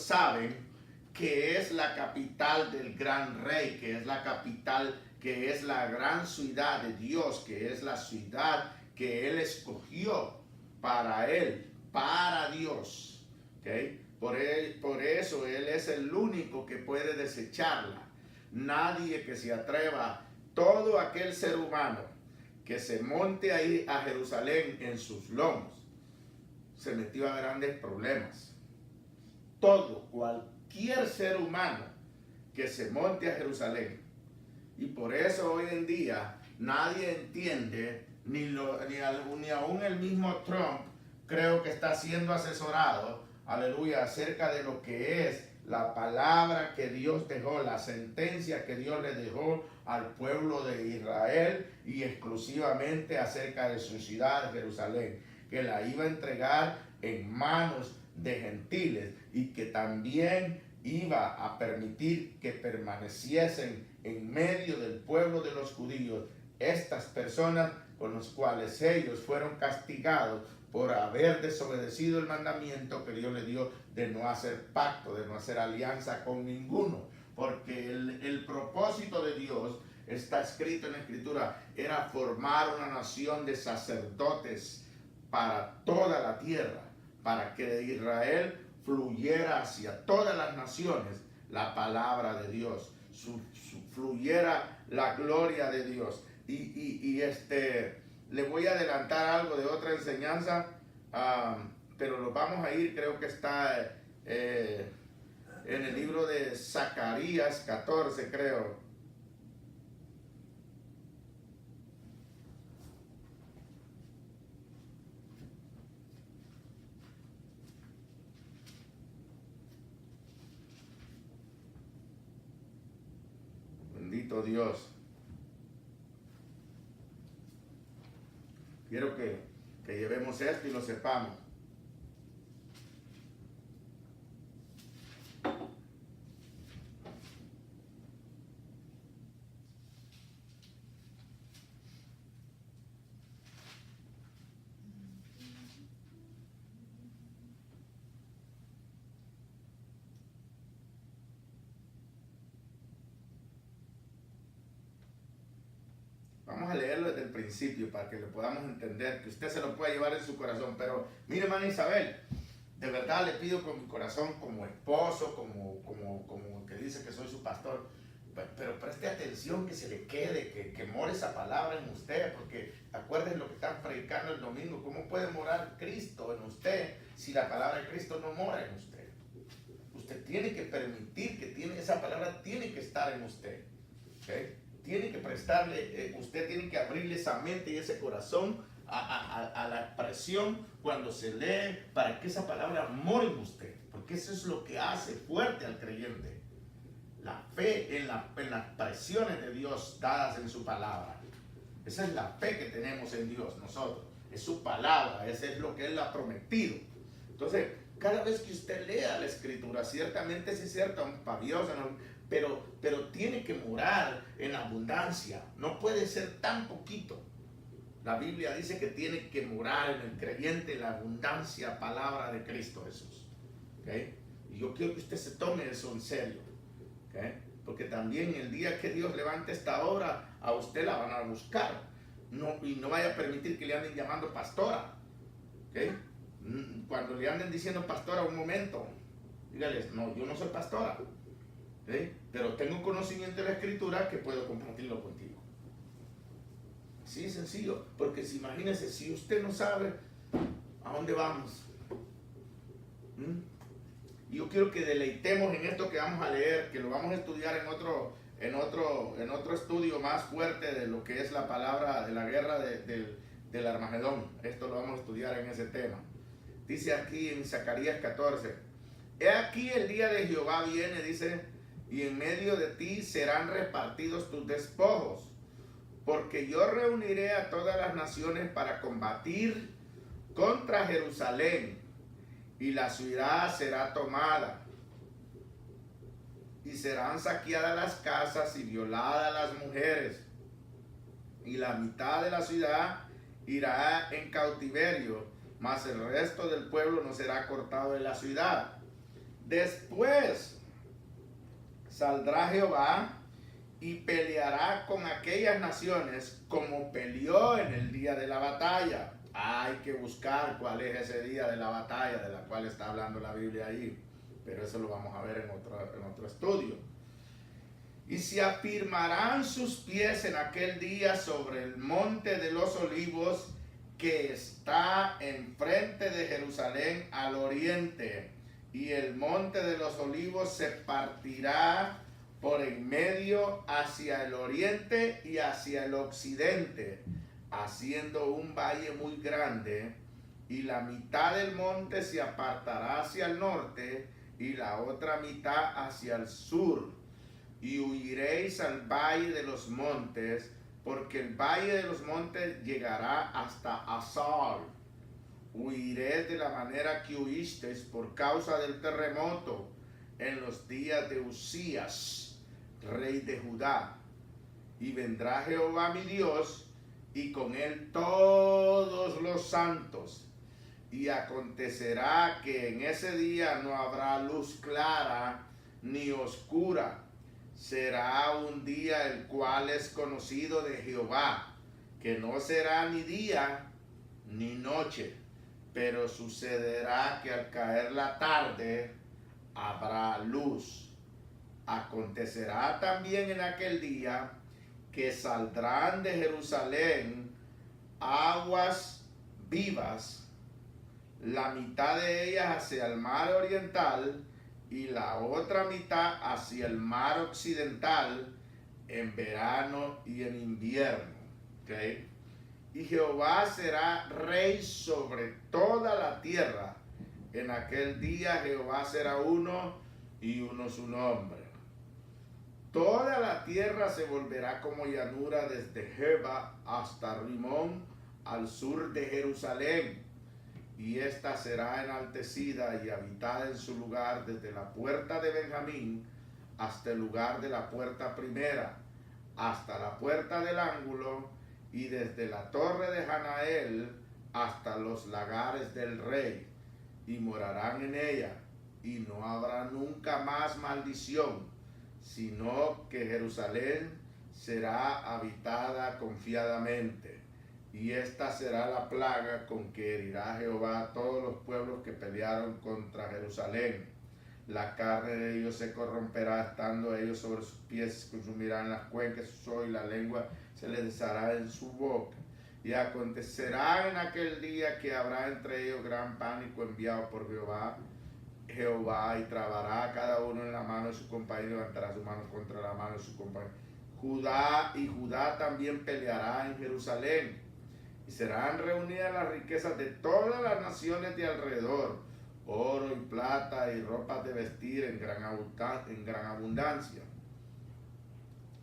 saben que es la capital del gran rey, que es la capital, que es la gran ciudad de Dios, que es la ciudad que Él escogió para Él, para Dios. ¿Okay? Por eso Él es el único que puede desecharla. Nadie que se atreva, todo aquel ser humano que se monte ahí a Jerusalén en sus lomos, se metió a grandes problemas. Cualquier ser humano que se monte a Jerusalén. Y por eso hoy en día nadie entiende, ni aún el mismo Trump creo que está siendo asesorado, aleluya, acerca de lo que es la palabra que Dios dejó, la sentencia que Dios le dejó al pueblo de Israel y exclusivamente acerca de su ciudad, Jerusalén, que la iba a entregar en manos de gentiles y que también iba a permitir que permaneciesen en medio del pueblo de los judíos estas personas con los cuales ellos fueron castigados por haber desobedecido el mandamiento que Dios les dio de no hacer pacto, de no hacer alianza con ninguno, porque el propósito de Dios está escrito en la Escritura, era formar una nación de sacerdotes para toda la tierra, para que de Israel fluyera hacia todas las naciones la palabra de Dios, fluyera la gloria de Dios. Le voy a adelantar algo de otra enseñanza, pero lo vamos a ir, creo que está en el libro de Zacarías 14, creo. Bendito Dios. Quiero que llevemos esto y lo sepamos. Vamos a leerlo desde el principio para que lo podamos entender, que usted se lo pueda llevar en su corazón. Pero mire, hermana Isabel, de verdad le pido con mi corazón, como esposo, como que dice que soy su pastor, pero preste atención, que se le quede, que more esa palabra en usted, porque acuérdense lo que están predicando el domingo. ¿Cómo puede morar Cristo en usted si la palabra de Cristo no mora en usted? Usted tiene que permitir que esa palabra tiene que estar en usted. ¿Okay? Tiene que prestarle, usted tiene que abrirle esa mente y ese corazón a la expresión cuando se lee, para que esa palabra more en usted, porque eso es lo que hace fuerte al creyente, la fe en las expresiones de Dios dadas en su palabra. Esa es la fe que tenemos en Dios nosotros, es su palabra, ese es lo que Él ha prometido. Entonces, cada vez que usted lea la Escritura, ciertamente sí es cierto, paviosa, pero tiene que morar en abundancia, no puede ser tan poquito. La Biblia dice que tiene que morar en el creyente la abundancia, palabra de Cristo Jesús. ¿Okay? Y yo quiero que usted se tome eso en serio. ¿Okay? Porque también el día que Dios levante esta obra, a usted la van a buscar. Y no vaya a permitir que le anden llamando pastora. ¿Okay? Cuando le anden diciendo pastora, un momento, dígales, no, yo no soy pastora. ¿Okay? Pero tengo conocimiento de la Escritura que puedo compartirlo contigo. Así es sencillo, porque imagínense, si usted no sabe a dónde vamos. Y yo quiero que deleitemos en esto que vamos a leer, que lo vamos a estudiar en otro estudio más fuerte de lo que es la palabra de la guerra del Armagedón. Esto lo vamos a estudiar en ese tema. Dice aquí en Zacarías 14, he aquí el día de Jehová viene, dice, y en medio de ti serán repartidos tus despojos, porque yo reuniré a todas las naciones para combatir contra Jerusalén, y la ciudad será tomada, y serán saqueadas las casas y violadas las mujeres, y la mitad de la ciudad irá en cautiverio, mas el resto del pueblo no será cortado de la ciudad. Después saldrá Jehová y peleará con aquellas naciones como peleó en el día de la batalla. Hay que buscar cuál es ese día de la batalla de la cual está hablando la Biblia ahí, pero eso lo vamos a ver en otro estudio. Y se afirmarán sus pies en aquel día sobre el monte de los olivos que está enfrente de Jerusalén al oriente, y el monte de los olivos se partirá por en medio hacia el oriente y hacia el occidente, haciendo un valle muy grande, y la mitad del monte se apartará hacia el norte y la otra mitad hacia el sur. Y huiréis al valle de los montes, porque el valle de los montes llegará hasta Asal. Huiréis de la manera que huisteis por causa del terremoto en los días de Usías, rey de Judá. Y vendrá Jehová mi Dios, y con él todos los santos. Y acontecerá que en ese día no habrá luz clara ni oscura. Será un día el cual es conocido de Jehová, que no será ni día ni noche, pero sucederá que al caer la tarde habrá luz. Acontecerá también en aquel día que saldrán de Jerusalén aguas vivas, la mitad de ellas hacia el mar oriental y la otra mitad hacia el mar occidental, en verano y en invierno. ¿Okay? Y Jehová será rey sobre toda la tierra. En aquel día Jehová será uno y uno su nombre. Toda la tierra se volverá como llanura desde Jeba hasta Rimón, al sur de Jerusalén. Y esta será enaltecida y habitada en su lugar desde la puerta de Benjamín hasta el lugar de la puerta primera, hasta la puerta del ángulo, y desde la torre de Hanael hasta los lagares del rey, y morarán en ella, y no habrá nunca más maldición, sino que Jerusalén será habitada confiadamente. Y esta será la plaga con que herirá Jehová a todos los pueblos que pelearon contra Jerusalén. La carne de ellos se corromperá, estando ellos sobre sus pies, consumirán las cuencas de sus ojos, y la lengua se les deshará en su boca. Y acontecerá en aquel día que habrá entre ellos gran pánico enviado por Jehová, y trabará a cada uno en la mano de su compañero, y levantará su mano contra la mano de su compañero. Judá también peleará en Jerusalén. Y serán reunidas las riquezas de todas las naciones de alrededor, oro y plata y ropas de vestir en gran abundancia.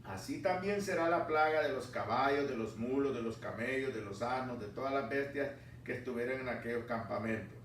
Así también será la plaga de los caballos, de los mulos, de los camellos, de los asnos, de todas las bestias que estuvieran en aquellos campamentos.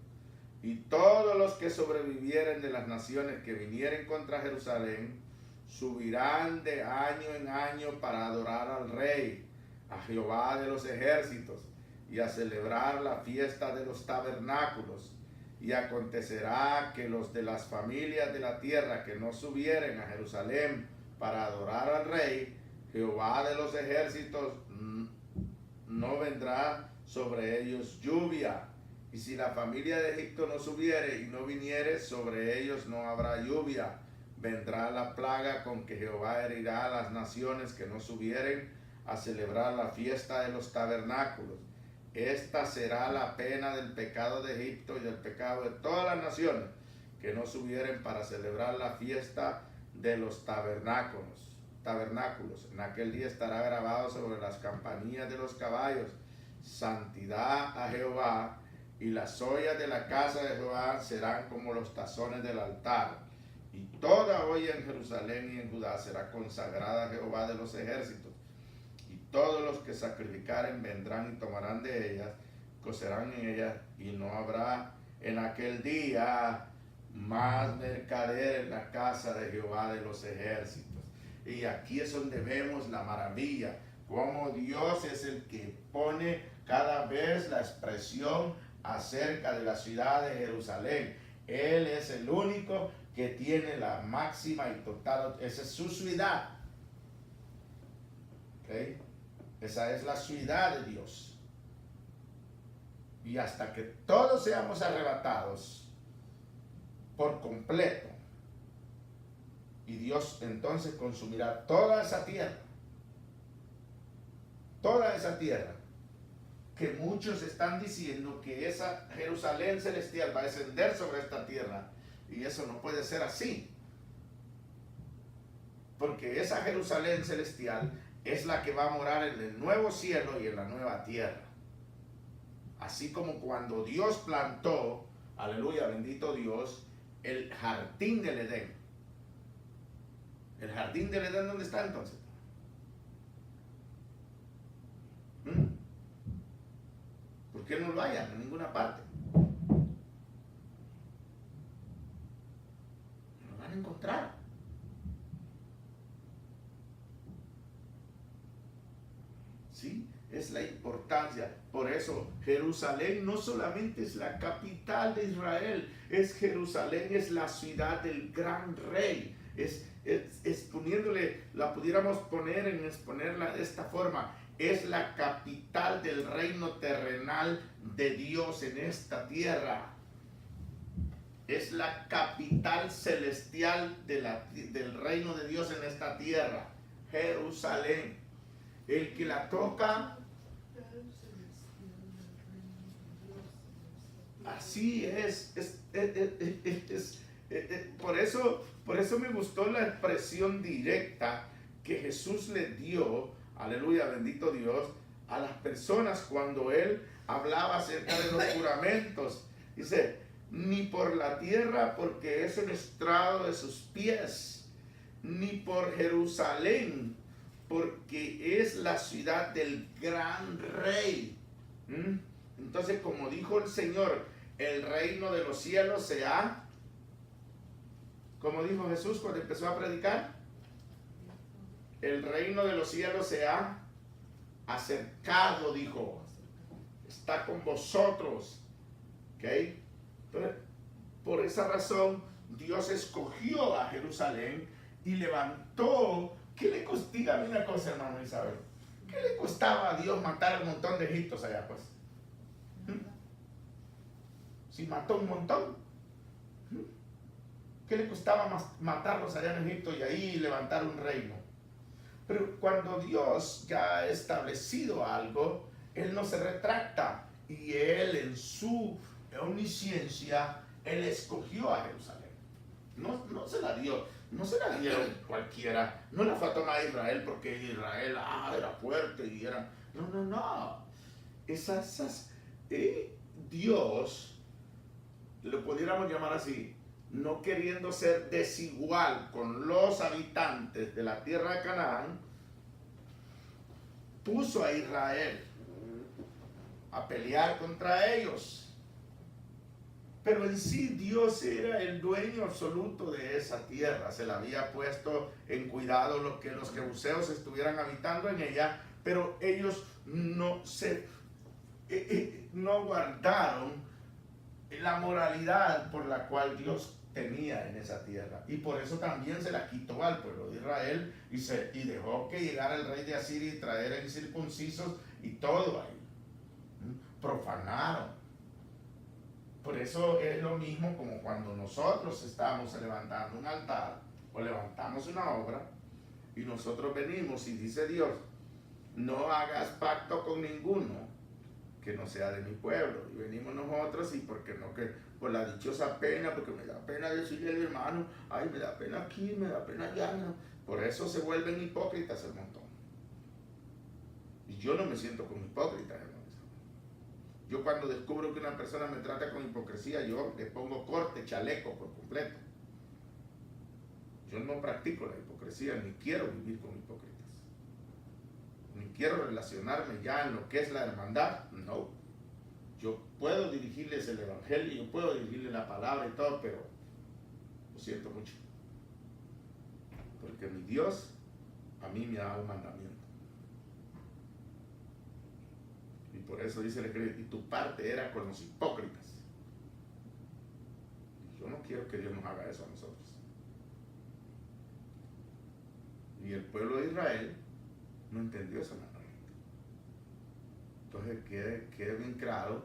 Y todos los que sobrevivieren de las naciones que vinieren contra Jerusalén subirán de año en año para adorar al Rey, a Jehová de los ejércitos, y a celebrar la fiesta de los tabernáculos. Y acontecerá que los de las familias de la tierra que no subieren a Jerusalén para adorar al Rey, Jehová de los ejércitos, no vendrá sobre ellos lluvia. Y si la familia de Egipto no subiere y no viniere, sobre ellos no habrá lluvia. Vendrá la plaga con que Jehová herirá a las naciones que no subieren a celebrar la fiesta de los tabernáculos. Esta será la pena del pecado de Egipto y del pecado de todas las naciones que no subieren para celebrar la fiesta de los tabernáculos. En aquel día estará grabado sobre las campanillas de los caballos: santidad a Jehová. Y las ollas de la casa de Jehová serán como los tazones del altar. Y toda olla en Jerusalén y en Judá será consagrada a Jehová de los ejércitos. Y todos los que sacrificaren vendrán y tomarán de ellas, cocerán en ellas, y no habrá en aquel día más mercader en la casa de Jehová de los ejércitos. Y aquí es donde vemos la maravilla, cómo Dios es el que pone cada vez la expresión acerca de la ciudad de Jerusalén. Él es el único que tiene la máxima y total, esa es su ciudad. ¿Okay? Esa es la ciudad de Dios. Y hasta que todos seamos arrebatados por completo, y Dios entonces consumirá toda esa tierra, que muchos están diciendo que esa Jerusalén celestial va a descender sobre esta tierra, y eso no puede ser así, porque esa Jerusalén celestial es la que va a morar en el nuevo cielo y en la nueva tierra. Así como cuando Dios plantó, aleluya, bendito Dios, el jardín del Edén. ¿El jardín del Edén dónde está entonces? ¿Por qué no lo hayan en ninguna parte? Lo van a encontrar. ¿Sí? Es la importancia. Por eso Jerusalén no solamente es la capital de Israel, es Jerusalén, es la ciudad del gran rey. Exponiéndole, la pudiéramos poner en exponerla de esta forma, es la capital del reino terrenal de Dios en esta tierra. Es la capital celestial del reino de Dios en esta tierra, Jerusalén. El que la toca, así es. Por eso me gustó la expresión directa que Jesús le dio, aleluya, bendito Dios, a las personas cuando Él hablaba acerca de los juramentos. Dice, ni por la tierra, porque es el estrado de sus pies, ni por Jerusalén, porque es la ciudad del gran rey. Entonces, como dijo el Señor, el reino de los cielos se ha, como dijo Jesús cuando empezó a predicar, el reino de los cielos se ha acercado, dijo, está con vosotros. ¿Okay? Entonces, por esa razón, Dios escogió a Jerusalén y levantó. ¿Qué le costaba? Dígame una cosa, hermano Isabel. ¿Qué le costaba a Dios matar un montón de egipcios allá, pues? Si mató un montón. ¿Qué le costaba matarlos allá en Egipto y ahí levantar un reino? Pero cuando Dios ya ha establecido algo, Él no se retracta. Y Él en su omnisciencia, Él escogió a Jerusalén. No se la dio. No se la dieron cualquiera. No la fue a tomar a Israel porque Israel era fuerte y era... No. Dios, lo pudiéramos llamar así, no queriendo ser desigual con los habitantes de la tierra de Canaán, puso a Israel a pelear contra ellos. Pero en sí Dios era el dueño absoluto de esa tierra. Se la había puesto en cuidado lo que los jebuseos estuvieran habitando en ella, pero ellos no guardaron la moralidad por la cual Dios tenía en esa tierra. Y por eso también se la quitó al pueblo de Israel y dejó que llegara el rey de Asiria y traer incircuncisos y todo ahí. Profanaron. Por eso es lo mismo como cuando nosotros estamos levantando un altar o levantamos una obra y nosotros venimos y dice Dios, no hagas pacto con ninguno que no sea de mi pueblo. Y venimos nosotros y porque no, que por la dichosa pena, porque me da pena decirle al hermano, ay, me da pena aquí, me da pena allá. No. Por eso se vuelven hipócritas el montón. Y yo no me siento como hipócrita, hermano. Yo cuando descubro que una persona me trata con hipocresía, yo le pongo corte, chaleco por completo. Yo no practico la hipocresía, ni quiero vivir con hipócritas. Ni quiero relacionarme ya en lo que es la hermandad. No. Yo puedo dirigirles el evangelio, yo puedo dirigirles la palabra y todo, pero lo siento mucho. Porque mi Dios a mí me ha dado un mandamiento. Y por eso dice el Escrito, y tu parte era con los hipócritas. Y yo no quiero que Dios nos haga eso a nosotros. Y el pueblo de Israel no entendió ese mandamiento. Entonces quede bien claro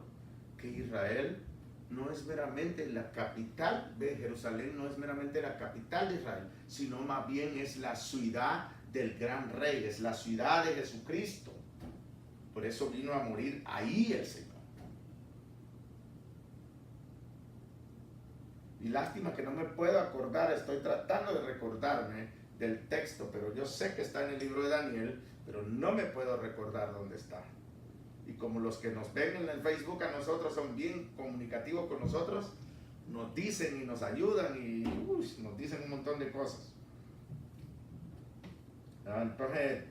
que Israel no es meramente la capital de Jerusalén, no es meramente la capital de Israel, sino más bien es la ciudad del gran rey, es la ciudad de Jesucristo. Por eso vino a morir ahí el Señor. Y lástima que no me puedo acordar, estoy tratando de recordarme del texto, pero yo sé que está en el libro de Daniel, pero no me puedo recordar dónde está. Y como los que nos ven en el Facebook a nosotros son bien comunicativos con nosotros, nos dicen y nos ayudan y nos dicen un montón de cosas. Entonces,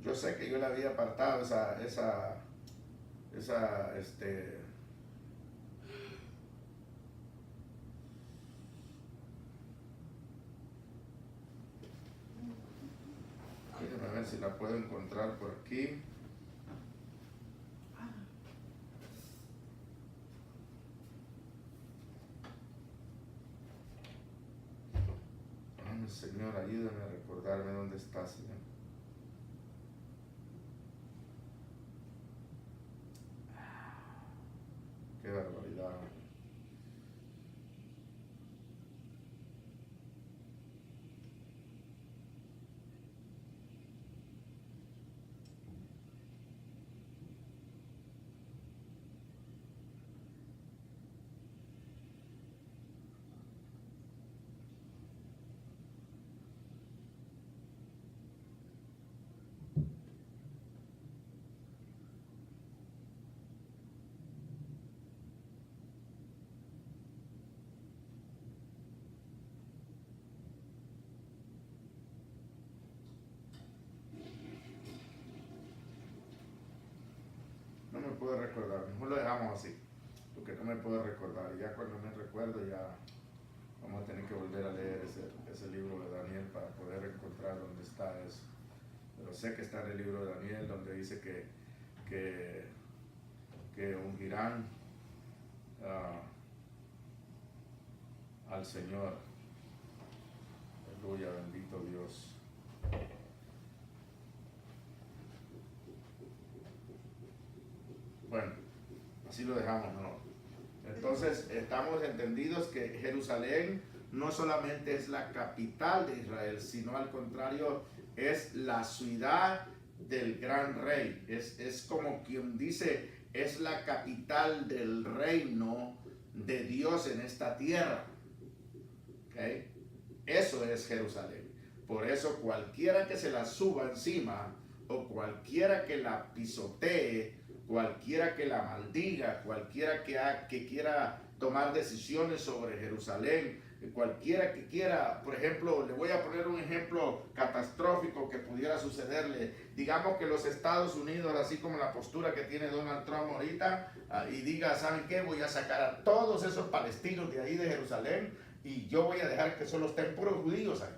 yo sé que yo le había apartado déjame ver si la puedo encontrar por aquí. Ay, Señor, ayúdame a recordarme dónde está, Señor. Qué barbaridad. No me puedo recordar, mejor lo dejamos así, porque no me puedo recordar. Ya cuando me recuerdo ya vamos a tener que volver a leer ese libro de Daniel para poder encontrar dónde está eso. Pero sé que está en el libro de Daniel donde dice que ungirán al Señor. Aleluya, bendito Dios. Bueno, así lo dejamos, ¿no? Entonces, estamos entendidos que Jerusalén no solamente es la capital de Israel, sino al contrario, es la ciudad del gran rey. Es como quien dice, es la capital del reino de Dios en esta tierra. ¿Okay? Eso es Jerusalén. Por eso cualquiera que se la suba encima o cualquiera que la pisotee, cualquiera que la maldiga, cualquiera que quiera tomar decisiones sobre Jerusalén, cualquiera que quiera, por ejemplo, le voy a poner un ejemplo catastrófico que pudiera sucederle. Digamos que los Estados Unidos, así como la postura que tiene Donald Trump ahorita, y diga, ¿saben qué? Voy a sacar a todos esos palestinos de ahí de Jerusalén y yo voy a dejar que solo estén puros judíos ahí.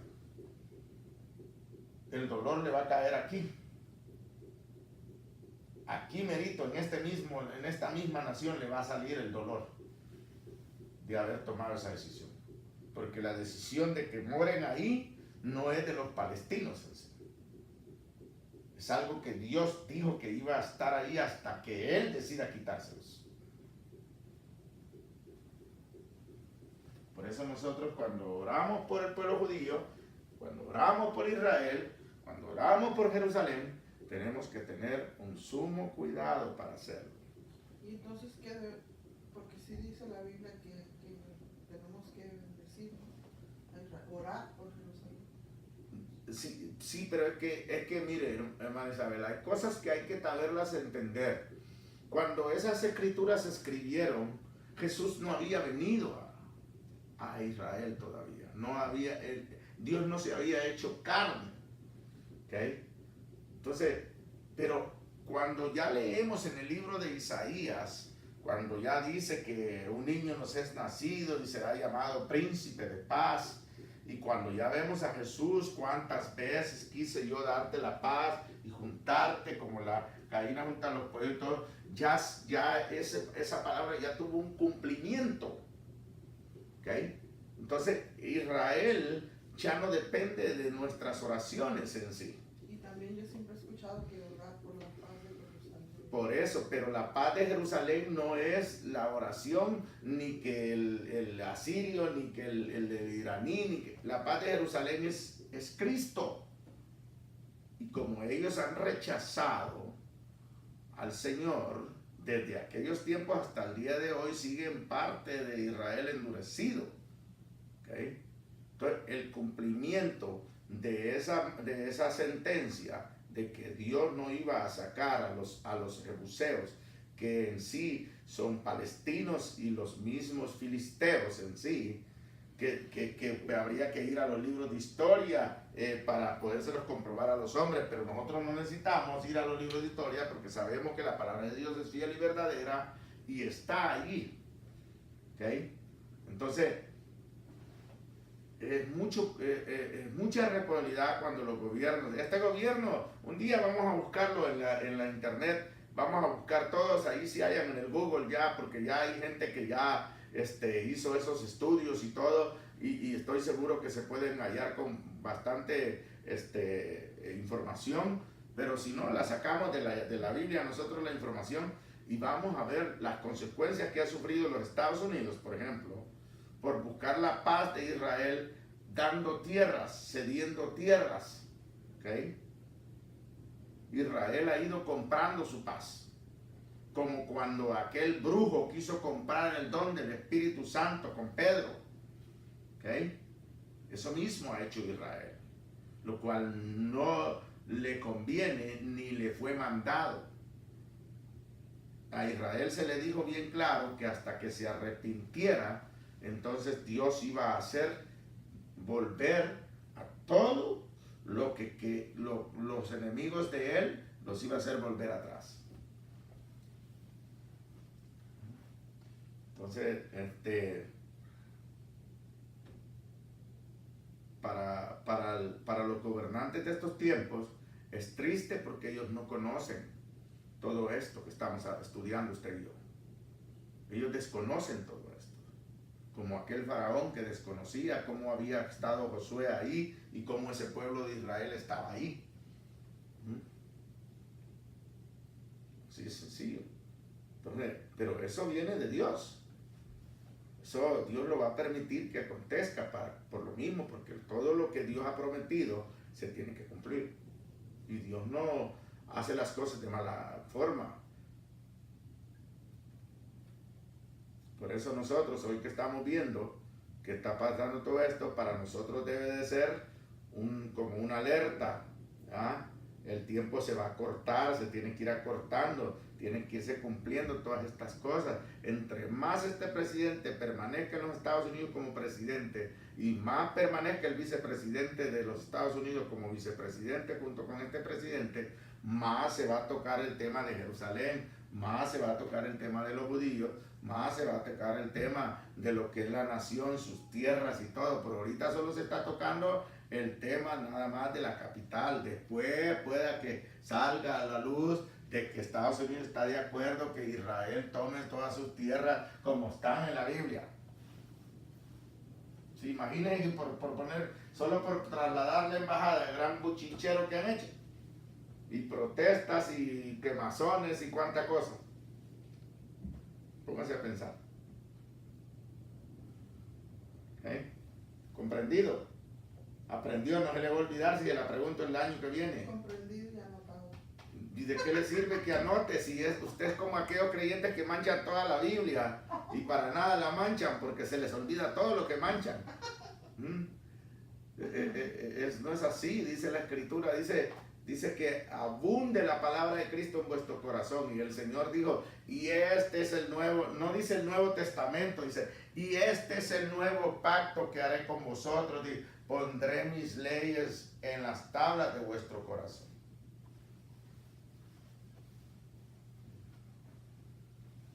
El dolor le va a caer aquí. Aquí merito, en esta misma nación le va a salir el dolor de haber tomado esa decisión. Porque la decisión de que mueren ahí no es de los palestinos en sí. Es algo que Dios dijo que iba a estar ahí hasta que Él decida quitárselos. Por eso nosotros cuando oramos por el pueblo judío, cuando oramos por Israel, cuando oramos por Jerusalén, tenemos que tener un sumo cuidado para hacerlo. Y entonces, porque sí dice la Biblia que tenemos que bendecir, ¿no? Orar por Jerusalén. Sí, pero es que mire, hermana Isabel, hay cosas que hay que saberlas entender. Cuando esas escrituras se escribieron, Jesús no había venido a a Israel todavía. No había, Dios no se había hecho carne. ¿Okay? Entonces, pero cuando ya leemos en el libro de Isaías, cuando ya dice que un niño nos es nacido y será llamado príncipe de paz, y cuando ya vemos a Jesús, cuántas veces quise yo darte la paz y juntarte como la gallina junta a los pollitos, ya esa palabra ya tuvo un cumplimiento. ¿Okay? Entonces Israel ya no depende de nuestras oraciones en sí. Y también yo siempre he escuchado que orar por la paz de Jerusalén. Por eso, pero la paz de Jerusalén no es la oración, ni que el asirio, ni que el iraní, ni que, la paz de Jerusalén es Cristo. Y como ellos han rechazado al Señor, desde aquellos tiempos hasta el día de hoy siguen parte de Israel endurecido. ¿Okay? Entonces, el cumplimiento de esa sentencia de que Dios no iba a sacar a los jebuseos, que en sí son palestinos y los mismos filisteos en sí, que habría que ir a los libros de historia para podérselos comprobar a los hombres, pero nosotros no necesitamos ir a los libros de historia porque sabemos que la palabra de Dios es fiel y verdadera y está allí. ¿Okay? Entonces, es mucha responsabilidad cuando los gobiernos, este gobierno, un día vamos a buscarlo en la internet, vamos a buscar todos, ahí si hayan en el Google ya, porque ya hay gente que ya hizo esos estudios y todo, y estoy seguro que se pueden hallar con bastante información, pero si no, la sacamos de la Biblia nosotros la información y vamos a ver las consecuencias que ha sufrido los Estados Unidos, por ejemplo, por buscar la paz de Israel, dando tierras, cediendo tierras. ¿Okay? Israel ha ido comprando su paz, como cuando aquel brujo quiso comprar el don del Espíritu Santo con Pedro. ¿Okay? Eso mismo ha hecho Israel, lo cual no le conviene ni le fue mandado. A Israel se le dijo bien claro que hasta que se arrepintiera, entonces Dios iba a hacer volver a todo lo que los enemigos de él los iba a hacer volver atrás. Entonces, para los gobernantes de estos tiempos es triste porque ellos no conocen todo esto que estamos estudiando usted y yo. Ellos desconocen todo esto. Como aquel faraón que desconocía cómo había estado Josué ahí y cómo ese pueblo de Israel estaba ahí. Sí, es sencillo. Entonces, pero eso viene de Dios. Eso Dios lo va a permitir que acontezca por lo mismo, porque todo lo que Dios ha prometido se tiene que cumplir. Y Dios no hace las cosas de mala forma. Por eso nosotros, hoy que estamos viendo que está pasando todo esto, para nosotros debe de ser como una alerta. ¿Ah? El tiempo se va a cortar, se tiene que ir acortando, tienen que irse cumpliendo todas estas cosas. Entre más este presidente permanezca en los Estados Unidos como presidente y más permanezca el vicepresidente de los Estados Unidos como vicepresidente junto con este presidente, más se va a tocar el tema de Jerusalén, más se va a tocar el tema de los judíos, más se va a tocar el tema de lo que es la nación, sus tierras y todo. Pero ahorita solo se está tocando el tema nada más de la capital. Después pueda que salga a la luz de que Estados Unidos está de acuerdo que Israel tome todas sus tierras como están en la Biblia. ¿Sí? Imagínense solo por trasladar la embajada, el gran buchinchero que han hecho. Y protestas y quemazones y cuánta cosa. Pónganse a pensar. ¿Comprendido? Aprendió, no se le va a olvidar si se la pregunto el año que viene. Comprendido y anotado. ¿Y de qué le sirve que anote si usted es como aquellos creyentes que manchan toda la Biblia y para nada la manchan porque se les olvida todo lo que manchan? No es así, dice la Escritura, dice que abunde la palabra de Cristo en vuestro corazón. Y el Señor dijo, y este es el nuevo, no dice el Nuevo Testamento, dice, Y este es el nuevo pacto que haré con vosotros. Y pondré mis leyes en las tablas de vuestro corazón.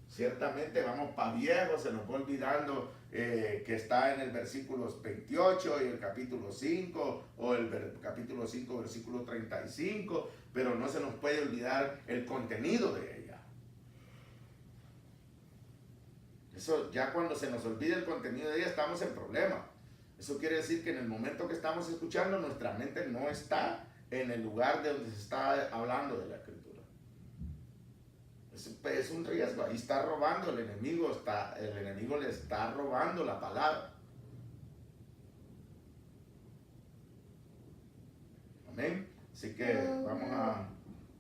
Ciertamente vamos para viejos, se nos va olvidando que está en el versículo 28 y el capítulo 5, o el capítulo 5, versículo 35, pero no se nos puede olvidar el contenido de ella. Eso, ya cuando se nos olvida el contenido de ella, estamos en problema. Eso quiere decir que en el momento que estamos escuchando, nuestra mente no está en el lugar de donde se está hablando de la Escritura. Es un riesgo, ahí está robando el enemigo le está robando la palabra. Amén. Así que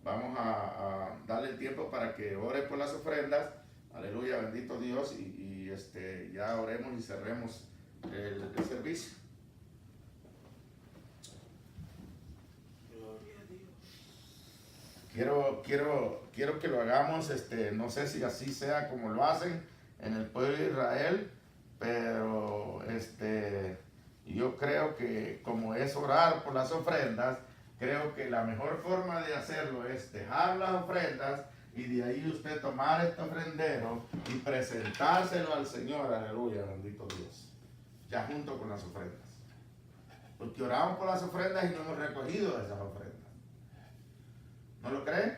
vamos a darle el tiempo para que ore por las ofrendas. Aleluya, bendito Dios, y ya oremos y cerremos el servicio. Quiero que lo hagamos, no sé si así sea como lo hacen en el pueblo de Israel, pero yo creo que como es orar por las ofrendas, creo que la mejor forma de hacerlo es dejar las ofrendas y de ahí usted tomar este ofrendero y presentárselo al Señor, aleluya, bendito Dios, ya junto con las ofrendas. Porque oramos por las ofrendas y no hemos recogido esas ofrendas. ¿No lo cree?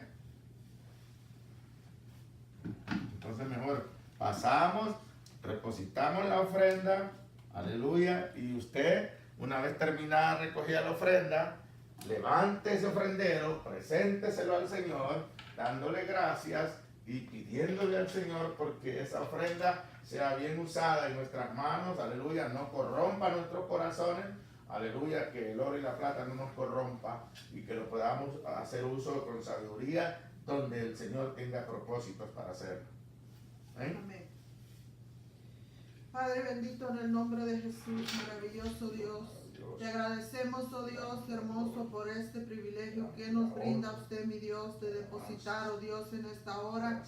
Entonces mejor pasamos, depositamos la ofrenda, aleluya, y usted, una vez terminada recogida la ofrenda, levante ese ofrendero, presénteselo al Señor, dándole gracias y pidiéndole al Señor porque esa ofrenda sea bien usada en nuestras manos, aleluya, no corrompa nuestros corazones. Aleluya, que el oro y la plata no nos corrompa y que lo podamos hacer uso con sabiduría donde el Señor tenga propósitos para hacerlo. Amén. Padre bendito, en el nombre de Jesús, maravilloso Dios, te agradecemos, oh Dios hermoso, por este privilegio que nos brinda usted, mi Dios, de depositar, oh Dios, en esta hora.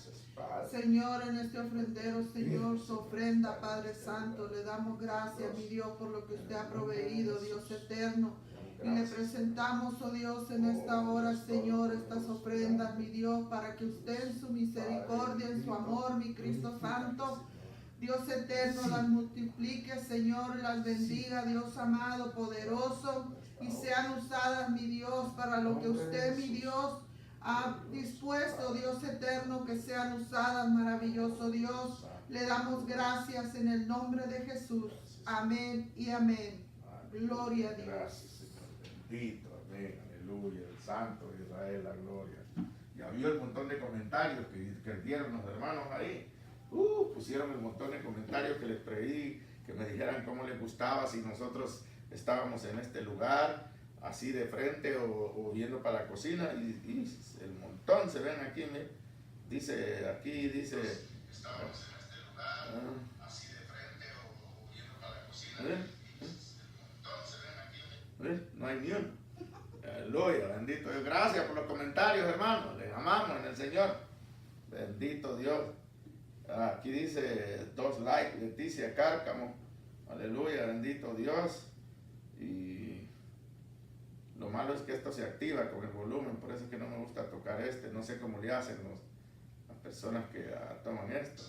Señor, en este ofrendero, Señor, su ofrenda, Padre Santo, le damos gracias, mi Dios, por lo que usted ha proveído, Dios eterno. Y le presentamos, oh Dios, en esta hora, Señor, estas ofrendas, mi Dios, para que usted en su misericordia, en su amor, mi Cristo Santo, Dios eterno, las multiplique, Señor, las bendiga, Dios amado, poderoso, y sean usadas, mi Dios, para lo que usted, mi Dios, ha dispuesto, Dios eterno, que sean usadas, maravilloso Dios. Le damos gracias en el nombre de Jesús. Amén y amén. Gloria a Dios. Gracias, Señor. Bendito, amén, aleluya, el Santo de Israel, la gloria. Ya vio el montón de comentarios que dieron los hermanos ahí. Pusieron un montón de comentarios que les pedí, que me dijeran cómo les gustaba si nosotros estábamos en este lugar, así de frente o viendo para la cocina, y el montón se ven aquí, aquí dice, estábamos en este lugar, así de frente o viendo para la cocina, el montón se ven aquí, no hay ni uno. Aleluya, bendito Dios, gracias por los comentarios, hermanos, les amamos en el Señor, bendito Dios. Aquí dice 2 likes, Leticia Cárcamo, aleluya, bendito Dios. Y lo malo es que esto se activa con el volumen, por eso es que no me gusta tocar no sé cómo le hacen las personas que toman esto.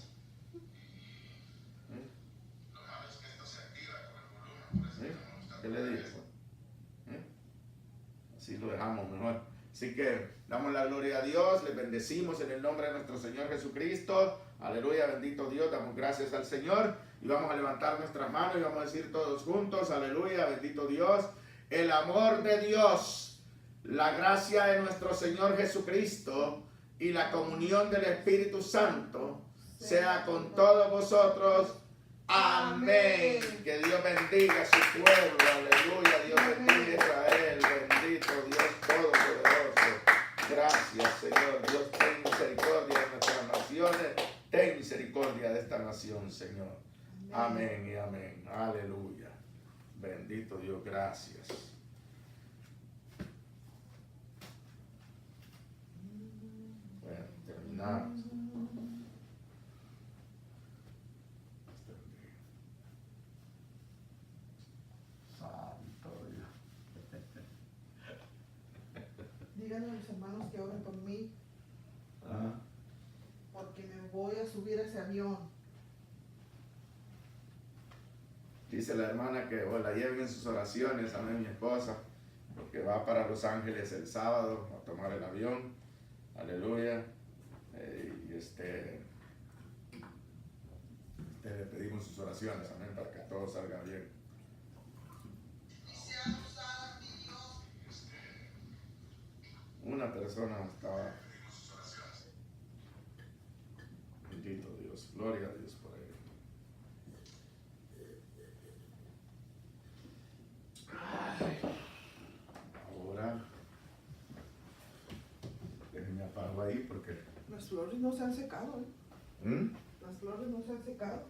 Lo malo es que esto se activa con el volumen, por eso es que no me gusta tocar. ¿Qué le digo? Así lo dejamos mejor. Así que damos la gloria a Dios, les bendecimos en el nombre de nuestro Señor Jesucristo. Aleluya, bendito Dios, damos gracias al Señor y vamos a levantar nuestras manos y vamos a decir todos juntos, aleluya, bendito Dios, el amor de Dios, la gracia de nuestro Señor Jesucristo y la comunión del Espíritu Santo sea con todos vosotros. Amén. Que Dios bendiga a su pueblo, aleluya, Dios bendiga a Israel, bendito Dios Todopoderoso. Gracias, Señor. Dios, ten misericordia de nuestras naciones. Ten misericordia de esta nación, Señor. Amén y amén. Aleluya. Bendito Dios, gracias. Bueno, terminamos. díganle a los hermanos que oren por mí, Ajá. porque me voy a subir a ese avión. Dice la hermana que la lleven en sus oraciones, amén, mi esposa, porque va para Los Ángeles el sábado a tomar el avión. Aleluya. Le pedimos sus oraciones, amén, para que todo salga bien. Una persona estaba. Bendito Dios, gloria a Dios por él. Ahora, déjenme apago ahí porque. Las flores no se han secado, ¿eh? ¿Mm? Las flores no se han secado.